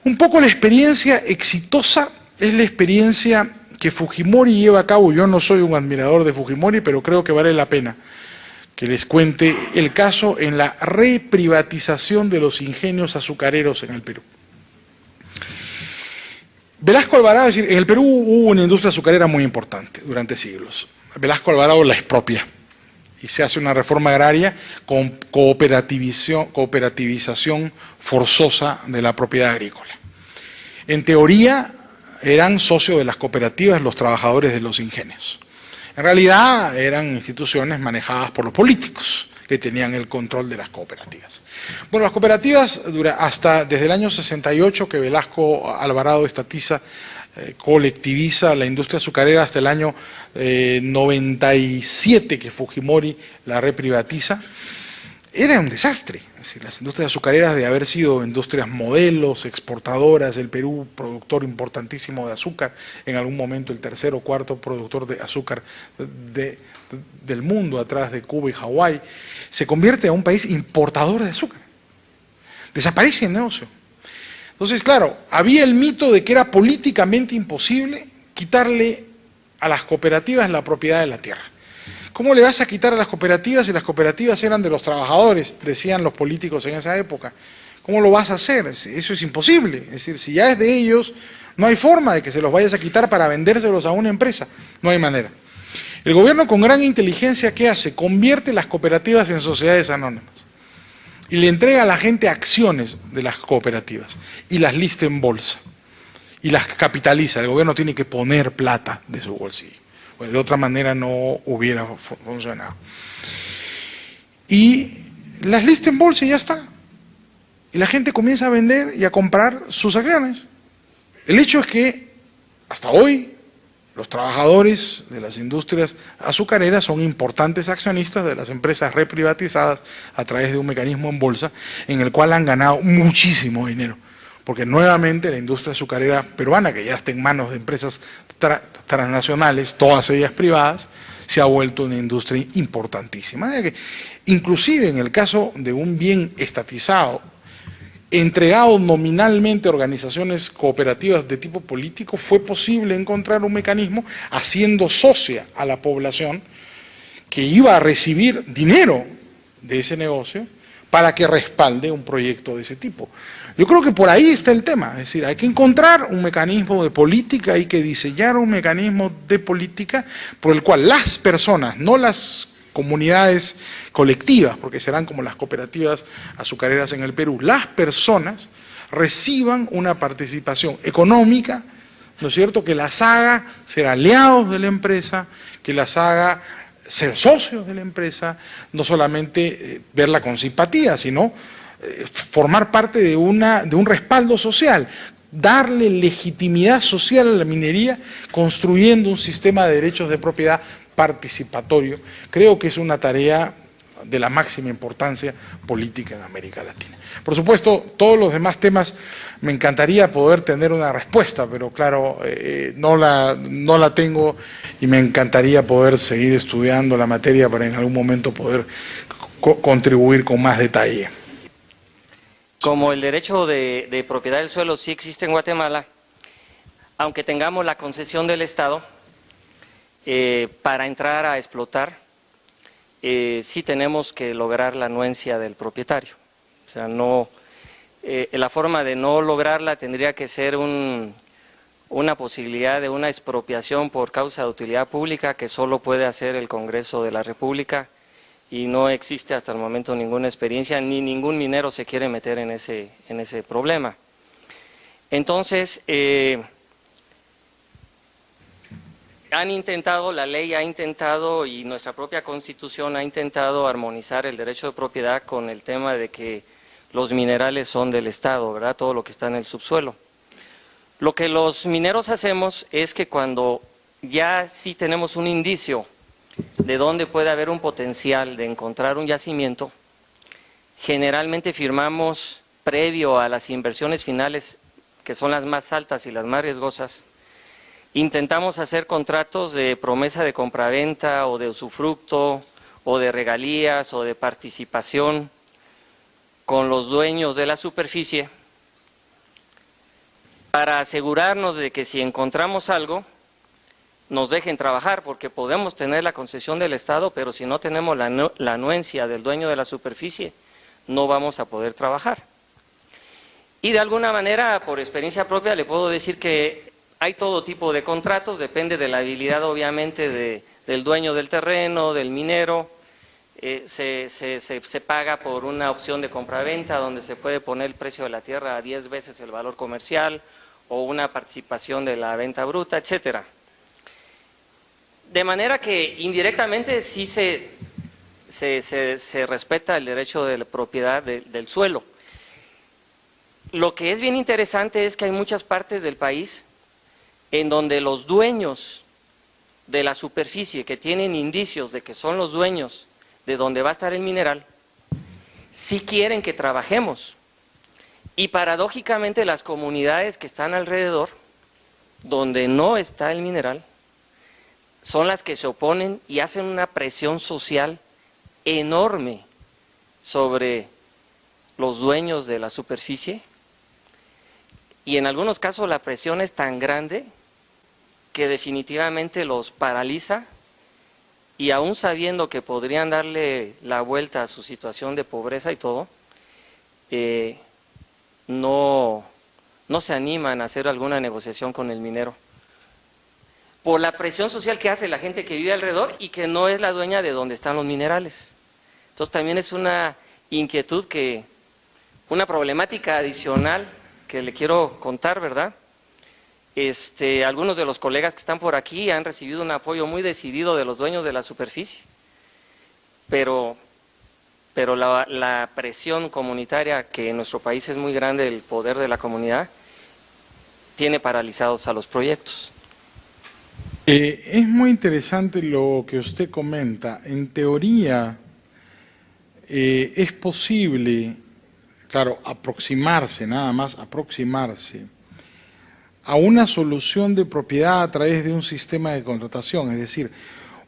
B: Un poco la experiencia exitosa es la experiencia que Fujimori lleva a cabo. Yo no soy un admirador de Fujimori, pero creo que vale la pena que les cuente el caso en la reprivatización de los ingenios azucareros en el Perú. Velasco Alvarado, es decir, en el Perú hubo una industria azucarera muy importante durante siglos. Velasco Alvarado la expropia y se hace una reforma agraria con cooperativización forzosa de la propiedad agrícola. En teoría eran socios de las cooperativas los trabajadores de los ingenios. En realidad eran instituciones manejadas por los políticos que tenían el control de las cooperativas. Bueno, las cooperativas, hasta desde el año 68 que Velasco Alvarado estatiza, colectiviza la industria azucarera, hasta el año 97 que Fujimori la reprivatiza, era un desastre. Es decir, las industrias azucareras, de haber sido industrias modelos, exportadoras, el Perú productor importantísimo de azúcar, en algún momento el tercer o cuarto productor de azúcar del mundo, atrás de Cuba y Hawái, se convierte en un país importador de azúcar. Desaparece el negocio. Entonces, claro, había el mito de que era políticamente imposible quitarle a las cooperativas la propiedad de la tierra. ¿Cómo le vas a quitar a las cooperativas si las cooperativas eran de los trabajadores? Decían los políticos en esa época. ¿Cómo lo vas a hacer? Eso es imposible. Es decir, si ya es de ellos, no hay forma de que se los vayas a quitar para vendérselos a una empresa. No hay manera. El gobierno, con gran inteligencia, ¿qué hace? Convierte las cooperativas en sociedades anónimas y le entrega a la gente acciones de las cooperativas y las lista en bolsa y las capitaliza. El gobierno tiene que poner plata de su bolsillo. Pues de otra manera no hubiera funcionado. Y las lista en bolsa y ya está. Y la gente comienza a vender y a comprar sus acciones. El hecho es que hasta hoy los trabajadores de las industrias azucareras son importantes accionistas de las empresas reprivatizadas a través de un mecanismo en bolsa en el cual han ganado muchísimo dinero. Porque nuevamente la industria azucarera peruana, que ya está en manos de empresas transnacionales, todas ellas privadas, se ha vuelto una industria importantísima. Inclusive en el caso de un bien estatizado, entregado nominalmente a organizaciones cooperativas de tipo político, fue posible encontrar un mecanismo haciendo socia a la población que iba a recibir dinero de ese negocio para que respalde un proyecto de ese tipo. Yo creo que por ahí está el tema, es decir, hay que encontrar un mecanismo de política, hay que diseñar un mecanismo de política por el cual las personas, no las comunidades colectivas, porque serán como las cooperativas azucareras en el Perú, las personas reciban una participación económica, ¿no es cierto?, que las haga ser aliados de la empresa, que las haga ser socios de la empresa, no solamente verla con simpatía, sino formar parte de un respaldo social, darle legitimidad social a la minería, construyendo un sistema de derechos de propiedad participatorio. Creo que es una tarea de la máxima importancia política en América Latina. Por supuesto, todos los demás temas me encantaría poder tener una respuesta, pero claro, no la tengo y me encantaría poder seguir estudiando la materia para en algún momento poder contribuir con más detalle.
F: Como el derecho de propiedad del suelo sí existe en Guatemala, aunque tengamos la concesión del Estado para entrar a explotar, sí tenemos que lograr la anuencia del propietario. O sea, la forma de no lograrla tendría que ser una posibilidad de una expropiación por causa de utilidad pública que solo puede hacer el Congreso de la República, y no existe hasta el momento ninguna experiencia, ni ningún minero se quiere meter en ese problema. Entonces, la ley ha intentado, y nuestra propia Constitución ha intentado armonizar el derecho de propiedad con el tema de que los minerales son del Estado, ¿verdad? Todo lo que está en el subsuelo. Lo que los mineros hacemos es que cuando ya sí tenemos un indicio de dónde puede haber un potencial de encontrar un yacimiento, generalmente firmamos, previo a las inversiones finales, que son las más altas y las más riesgosas, intentamos hacer contratos de promesa de compraventa o de usufructo o de regalías o de participación con los dueños de la superficie para asegurarnos de que si encontramos algo, nos dejen trabajar, porque podemos tener la concesión del Estado, pero si no tenemos la anuencia del dueño de la superficie, no vamos a poder trabajar. Y de alguna manera, por experiencia propia, le puedo decir que hay todo tipo de contratos, depende de la habilidad obviamente del dueño del terreno, del minero. Se paga por una opción de compraventa donde se puede poner el precio de la tierra a 10 veces el valor comercial, o una participación de la venta bruta, etcétera. De manera que indirectamente sí se respeta el derecho de la propiedad del suelo. Lo que es bien interesante es que hay muchas partes del país en donde los dueños de la superficie, que tienen indicios de que son los dueños de donde va a estar el mineral, sí quieren que trabajemos. Y paradójicamente las comunidades que están alrededor, donde no está el mineral, son las que se oponen y hacen una presión social enorme sobre los dueños de la superficie, y en algunos casos la presión es tan grande que definitivamente los paraliza, y aún sabiendo que podrían darle la vuelta a su situación de pobreza y todo, no se animan a hacer alguna negociación con el minero, por la presión social que hace la gente que vive alrededor y que no es la dueña de donde están los minerales. Entonces también es una inquietud, una problemática adicional que le quiero contar, ¿verdad? Algunos de los colegas que están por aquí han recibido un apoyo muy decidido de los dueños de la superficie, pero la presión comunitaria, que en nuestro país es muy grande, el poder de la comunidad, tiene paralizados a los proyectos.
B: Es muy interesante lo que usted comenta. En teoría es posible, claro, aproximarse, nada más aproximarse a una solución de propiedad a través de un sistema de contratación, es decir,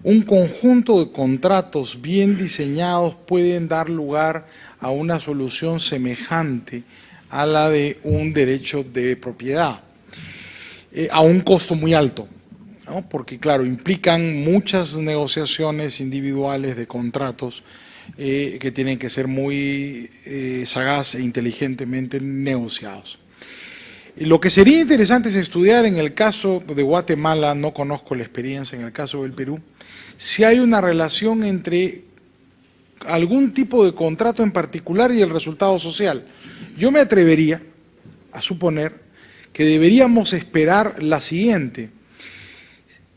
B: un conjunto de contratos bien diseñados pueden dar lugar a una solución semejante a la de un derecho de propiedad, a un costo muy alto, ¿no? Porque claro, implican muchas negociaciones individuales de contratos que tienen que ser muy sagaz e inteligentemente negociados. Lo que sería interesante es estudiar en el caso de Guatemala, no conozco la experiencia en el caso del Perú, si hay una relación entre algún tipo de contrato en particular y el resultado social. Yo me atrevería a suponer que deberíamos esperar la siguiente.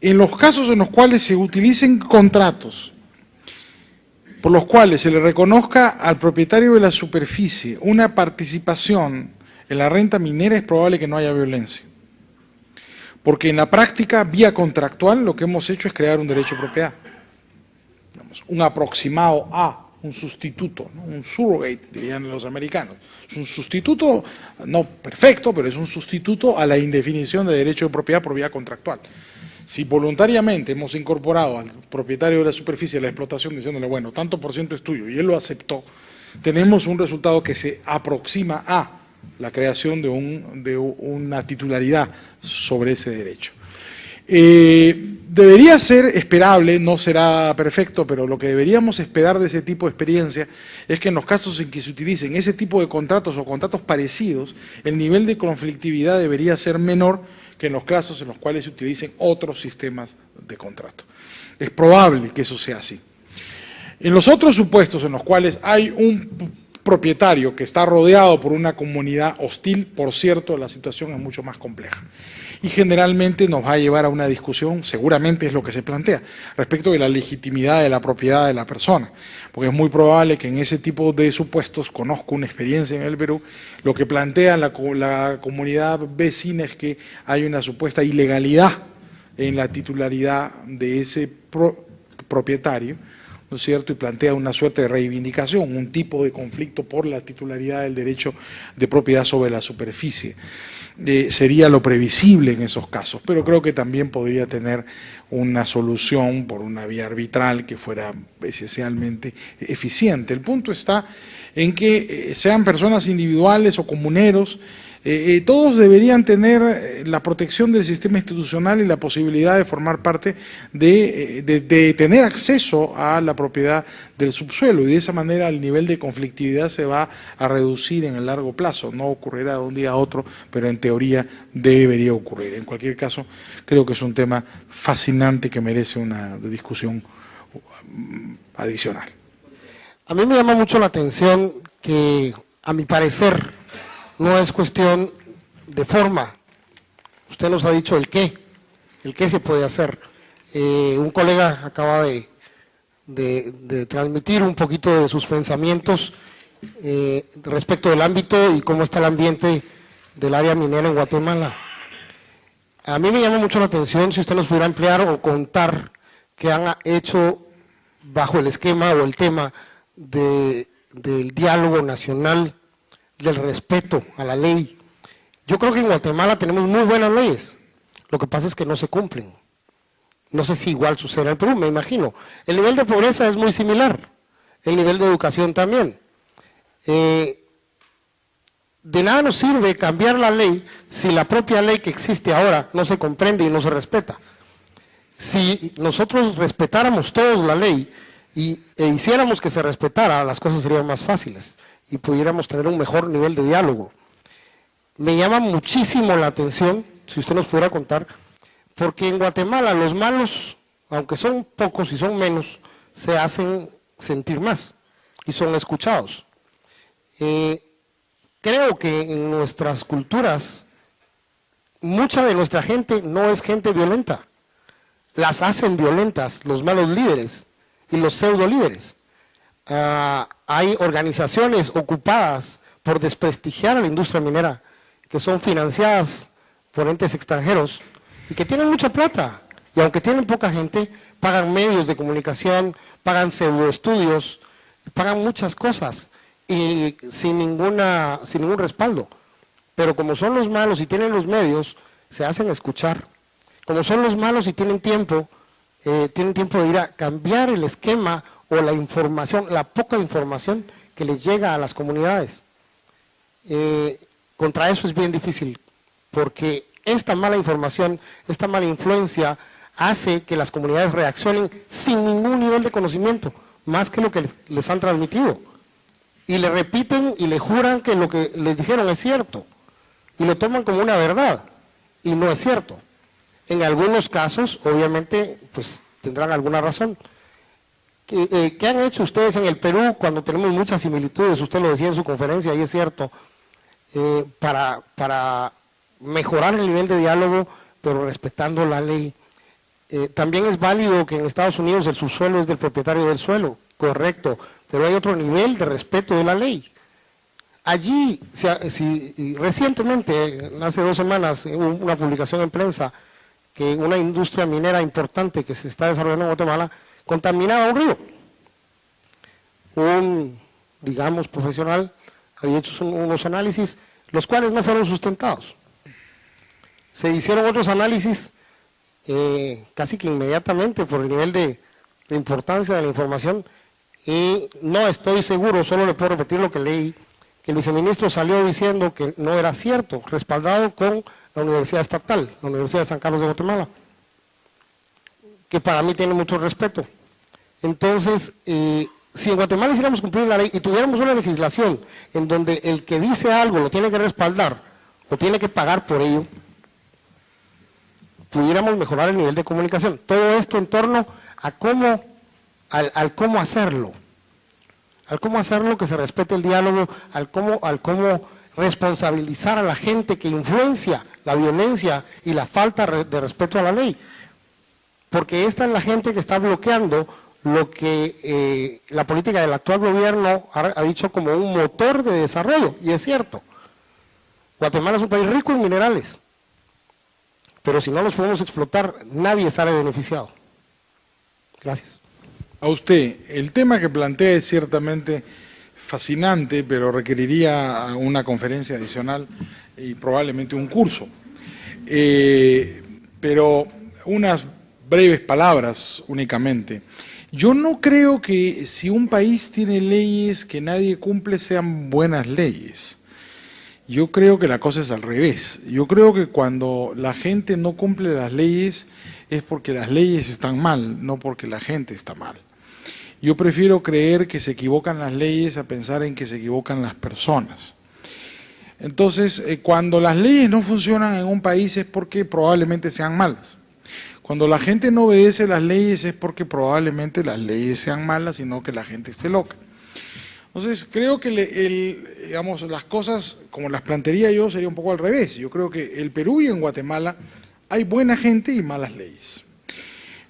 B: En los casos en los cuales se utilicen contratos por los cuales se le reconozca al propietario de la superficie una participación en la renta minera, es probable que no haya violencia. Porque en la práctica, vía contractual, lo que hemos hecho es crear un derecho de propiedad. Un aproximado a, un sustituto, ¿no? Un surrogate, dirían los americanos. Es un sustituto, no perfecto, pero es un sustituto a la indefinición de derecho de propiedad por vía contractual. Si voluntariamente hemos incorporado al propietario de la superficie la explotación diciéndole, bueno, tanto por ciento es tuyo, y él lo aceptó, tenemos un resultado que se aproxima a la creación de una titularidad sobre ese derecho. Debería ser esperable, no será perfecto, pero lo que deberíamos esperar de ese tipo de experiencia es que en los casos en que se utilicen ese tipo de contratos o contratos parecidos, el nivel de conflictividad debería ser menor que en los casos en los cuales se utilicen otros sistemas de contrato. Es probable que eso sea así. En los otros supuestos en los cuales hay un propietario que está rodeado por una comunidad hostil, por cierto, la situación es mucho más compleja. Y generalmente nos va a llevar a una discusión, seguramente es lo que se plantea, respecto de la legitimidad de la propiedad de la persona. Porque es muy probable que en ese tipo de supuestos, conozco una experiencia en el Perú, lo que plantea la comunidad vecina es que hay una supuesta ilegalidad en la titularidad de ese propietario, ¿no es cierto?, y plantea una suerte de reivindicación, un tipo de conflicto por la titularidad del derecho de propiedad sobre la superficie. Sería lo previsible en esos casos, pero creo que también podría tener una solución por una vía arbitral que fuera esencialmente eficiente. El punto está en que sean personas individuales o comuneros, todos deberían tener la protección del sistema institucional y la posibilidad de formar parte de tener acceso a la propiedad del subsuelo, y de esa manera el nivel de conflictividad se va a reducir en el largo plazo. No ocurrirá de un día a otro, pero en teoría debería ocurrir. En cualquier caso, creo que es un tema fascinante que merece una discusión adicional.
G: A mí me llama mucho la atención que, a mi parecer, no es cuestión de forma. Usted nos ha dicho el qué se puede hacer. Un colega acaba de transmitir un poquito de sus pensamientos respecto del ámbito y cómo está el ambiente del área minera en Guatemala. A mí me llama mucho la atención si usted nos pudiera ampliar o contar qué han hecho bajo el esquema o el tema del diálogo nacional, del respeto a la ley. Yo creo que en Guatemala tenemos muy buenas leyes, lo que pasa es que no se cumplen. No sé si igual sucede en el Perú, me imagino. El nivel de pobreza es muy similar, el nivel de educación también. De nada nos sirve cambiar la ley si la propia ley que existe ahora no se comprende y no se respeta. Si nosotros respetáramos todos la ley e hiciéramos que se respetara, las cosas serían más fáciles y pudiéramos tener un mejor nivel de diálogo. Me llama muchísimo la atención, si usted nos pudiera contar, porque en Guatemala los malos, aunque son pocos y son menos, se hacen sentir más y son escuchados. Creo que en nuestras culturas, mucha de nuestra gente no es gente violenta, las hacen violentas los malos líderes y los pseudo líderes. Hay organizaciones ocupadas por desprestigiar a la industria minera, que son financiadas por entes extranjeros y que tienen mucha plata, y aunque tienen poca gente, pagan medios de comunicación, pagan pseudoestudios, pagan muchas cosas y sin ningún respaldo. Pero como son los malos y tienen los medios, se hacen escuchar. Como son los malos y tienen tiempo de ir a cambiar el esquema o la información, la poca información que les llega a las comunidades. Contra eso es bien difícil, porque esta mala información, esta mala influencia hace que las comunidades reaccionen sin ningún nivel de conocimiento, más que lo que les han transmitido. Y le repiten y le juran que lo que les dijeron es cierto, y lo toman como una verdad, y no es cierto. En algunos casos, obviamente, pues tendrán alguna razón. ¿Qué han hecho ustedes en el Perú cuando tenemos muchas similitudes? Usted lo decía en su conferencia y es cierto, para mejorar el nivel de diálogo, pero respetando la ley. También es válido que en Estados Unidos el subsuelo es del propietario del suelo, correcto, pero hay otro nivel de respeto de la ley. Allí, recientemente, hace 2 semanas, hubo una publicación en prensa que una industria minera importante que se está desarrollando en Guatemala contaminaba un río. Un, digamos, profesional había hecho unos análisis, los cuales no fueron sustentados. Se hicieron otros análisis casi que inmediatamente por el nivel de importancia de la información, y no estoy seguro, solo le puedo repetir lo que leí, que el viceministro salió diciendo que no era cierto, respaldado con la Universidad Estatal, la Universidad de San Carlos de Guatemala. que para mí tiene mucho respeto. Entonces, si en Guatemala hiciéramos cumplir la ley y tuviéramos una legislación en donde el que dice algo lo tiene que respaldar o tiene que pagar por ello, pudiéramos mejorar el nivel de comunicación. Todo esto en torno a cómo, al cómo hacerlo. Al cómo hacerlo, que se respete el diálogo, al cómo responsabilizar a la gente que influencia la violencia y la falta de respeto a la ley. Porque esta es la gente que está bloqueando lo que la política del actual gobierno ha dicho como un motor de desarrollo, y es cierto. Guatemala es un país rico en minerales, pero si no los podemos explotar, nadie sale beneficiado. Gracias.
B: A usted, el tema que plantea es ciertamente fascinante, pero requeriría una conferencia adicional y probablemente un curso. Pero unas breves palabras únicamente. Yo no creo que si un país tiene leyes que nadie cumple sean buenas leyes. Yo creo que la cosa es al revés. Yo creo que cuando la gente no cumple las leyes es porque las leyes están mal, no porque la gente está mal. Yo prefiero creer que se equivocan las leyes a pensar en que se equivocan las personas. Entonces, cuando las leyes no funcionan en un país es porque probablemente sean malas. Cuando la gente no obedece las leyes es porque probablemente las leyes sean malas y no que la gente esté loca. Entonces, creo que digamos, las cosas, como las plantearía yo, sería un poco al revés. Yo creo que en Perú y en Guatemala hay buena gente y malas leyes,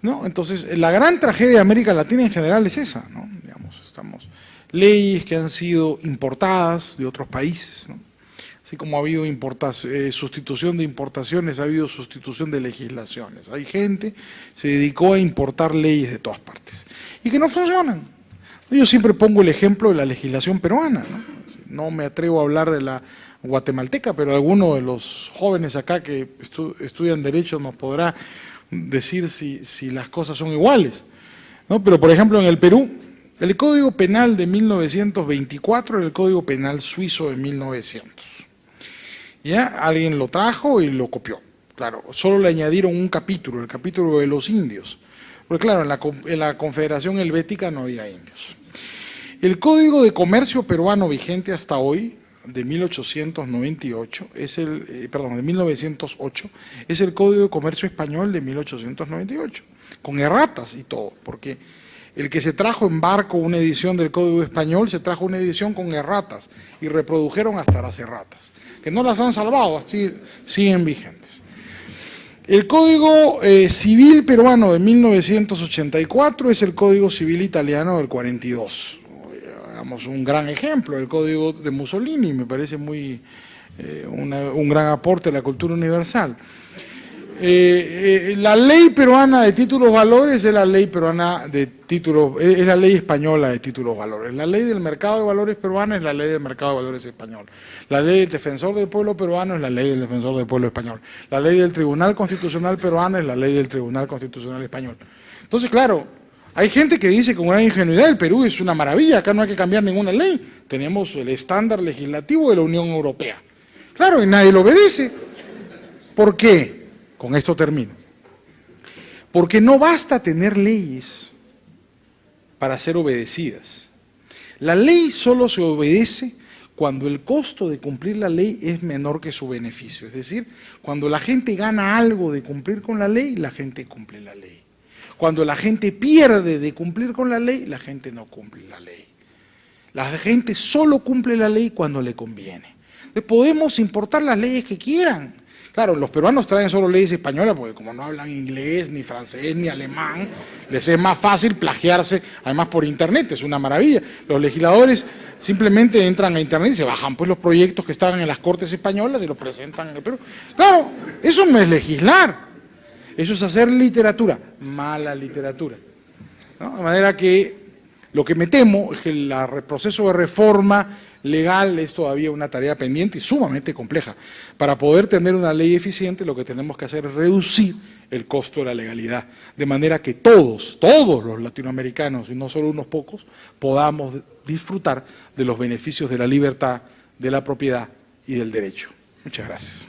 B: ¿no? Entonces, la gran tragedia de América Latina en general es esa, ¿no? Digamos, leyes que han sido importadas de otros países, ¿no? Así como ha habido sustitución de importaciones, ha habido sustitución de legislaciones. Hay gente que se dedicó a importar leyes de todas partes y que no funcionan. Yo siempre pongo el ejemplo de la legislación peruana, ¿no? No me atrevo a hablar de la guatemalteca, pero alguno de los jóvenes acá que estudian Derecho nos podrá decir si las cosas son iguales, ¿no? Pero, por ejemplo, en el Perú, el Código Penal de 1924 era el Código Penal suizo de 1900. ¿Ya? Alguien lo trajo y lo copió. Claro, solo le añadieron un capítulo, el capítulo de los indios. Porque claro, en la Confederación Helvética no había indios. El Código de Comercio peruano vigente hasta hoy, de 1898, de 1908, es el Código de Comercio español de 1898, con erratas y todo, porque el que se trajo en barco una edición del Código español, se trajo una edición con erratas, y reprodujeron hasta las erratas, que no las han salvado, así siguen vigentes. El Código Civil peruano de 1984 es el Código Civil italiano del 42. Digamos, un gran ejemplo, el Código de Mussolini, me parece un gran aporte a la cultura universal. La ley peruana de títulos valores es la ley peruana de títulos, es la ley española de títulos valores. La ley del mercado de valores peruana es la ley del mercado de valores español. La ley del defensor del pueblo peruano es la ley del defensor del pueblo español. La ley del Tribunal Constitucional peruano es la ley del Tribunal Constitucional español. Entonces, claro, hay gente que dice con gran ingenuidad, el Perú es una maravilla, acá no hay que cambiar ninguna ley. Tenemos el estándar legislativo de la Unión Europea. Claro, y nadie lo obedece. ¿Por qué? Con esto termino. Porque no basta tener leyes para ser obedecidas. La ley solo se obedece cuando el costo de cumplir la ley es menor que su beneficio. Es decir, cuando la gente gana algo de cumplir con la ley, la gente cumple la ley. Cuando la gente pierde de cumplir con la ley, la gente no cumple la ley. La gente solo cumple la ley cuando le conviene. Podemos importar las leyes que quieran. Claro, los peruanos traen solo leyes españolas porque como no hablan inglés, ni francés, ni alemán, les es más fácil plagiarse, además por internet, es una maravilla. Los legisladores simplemente entran a internet y se bajan pues los proyectos que estaban en las Cortes españolas y los presentan en el Perú. Claro, eso no es legislar, eso es hacer literatura, mala literatura, ¿no? De manera que lo que me temo es que el proceso de reforma legal es todavía una tarea pendiente y sumamente compleja. Para poder tener una ley eficiente, lo que tenemos que hacer es reducir el costo de la legalidad, de manera que todos los latinoamericanos, y no solo unos pocos, podamos disfrutar de los beneficios de la libertad, de la propiedad y del derecho. Muchas gracias.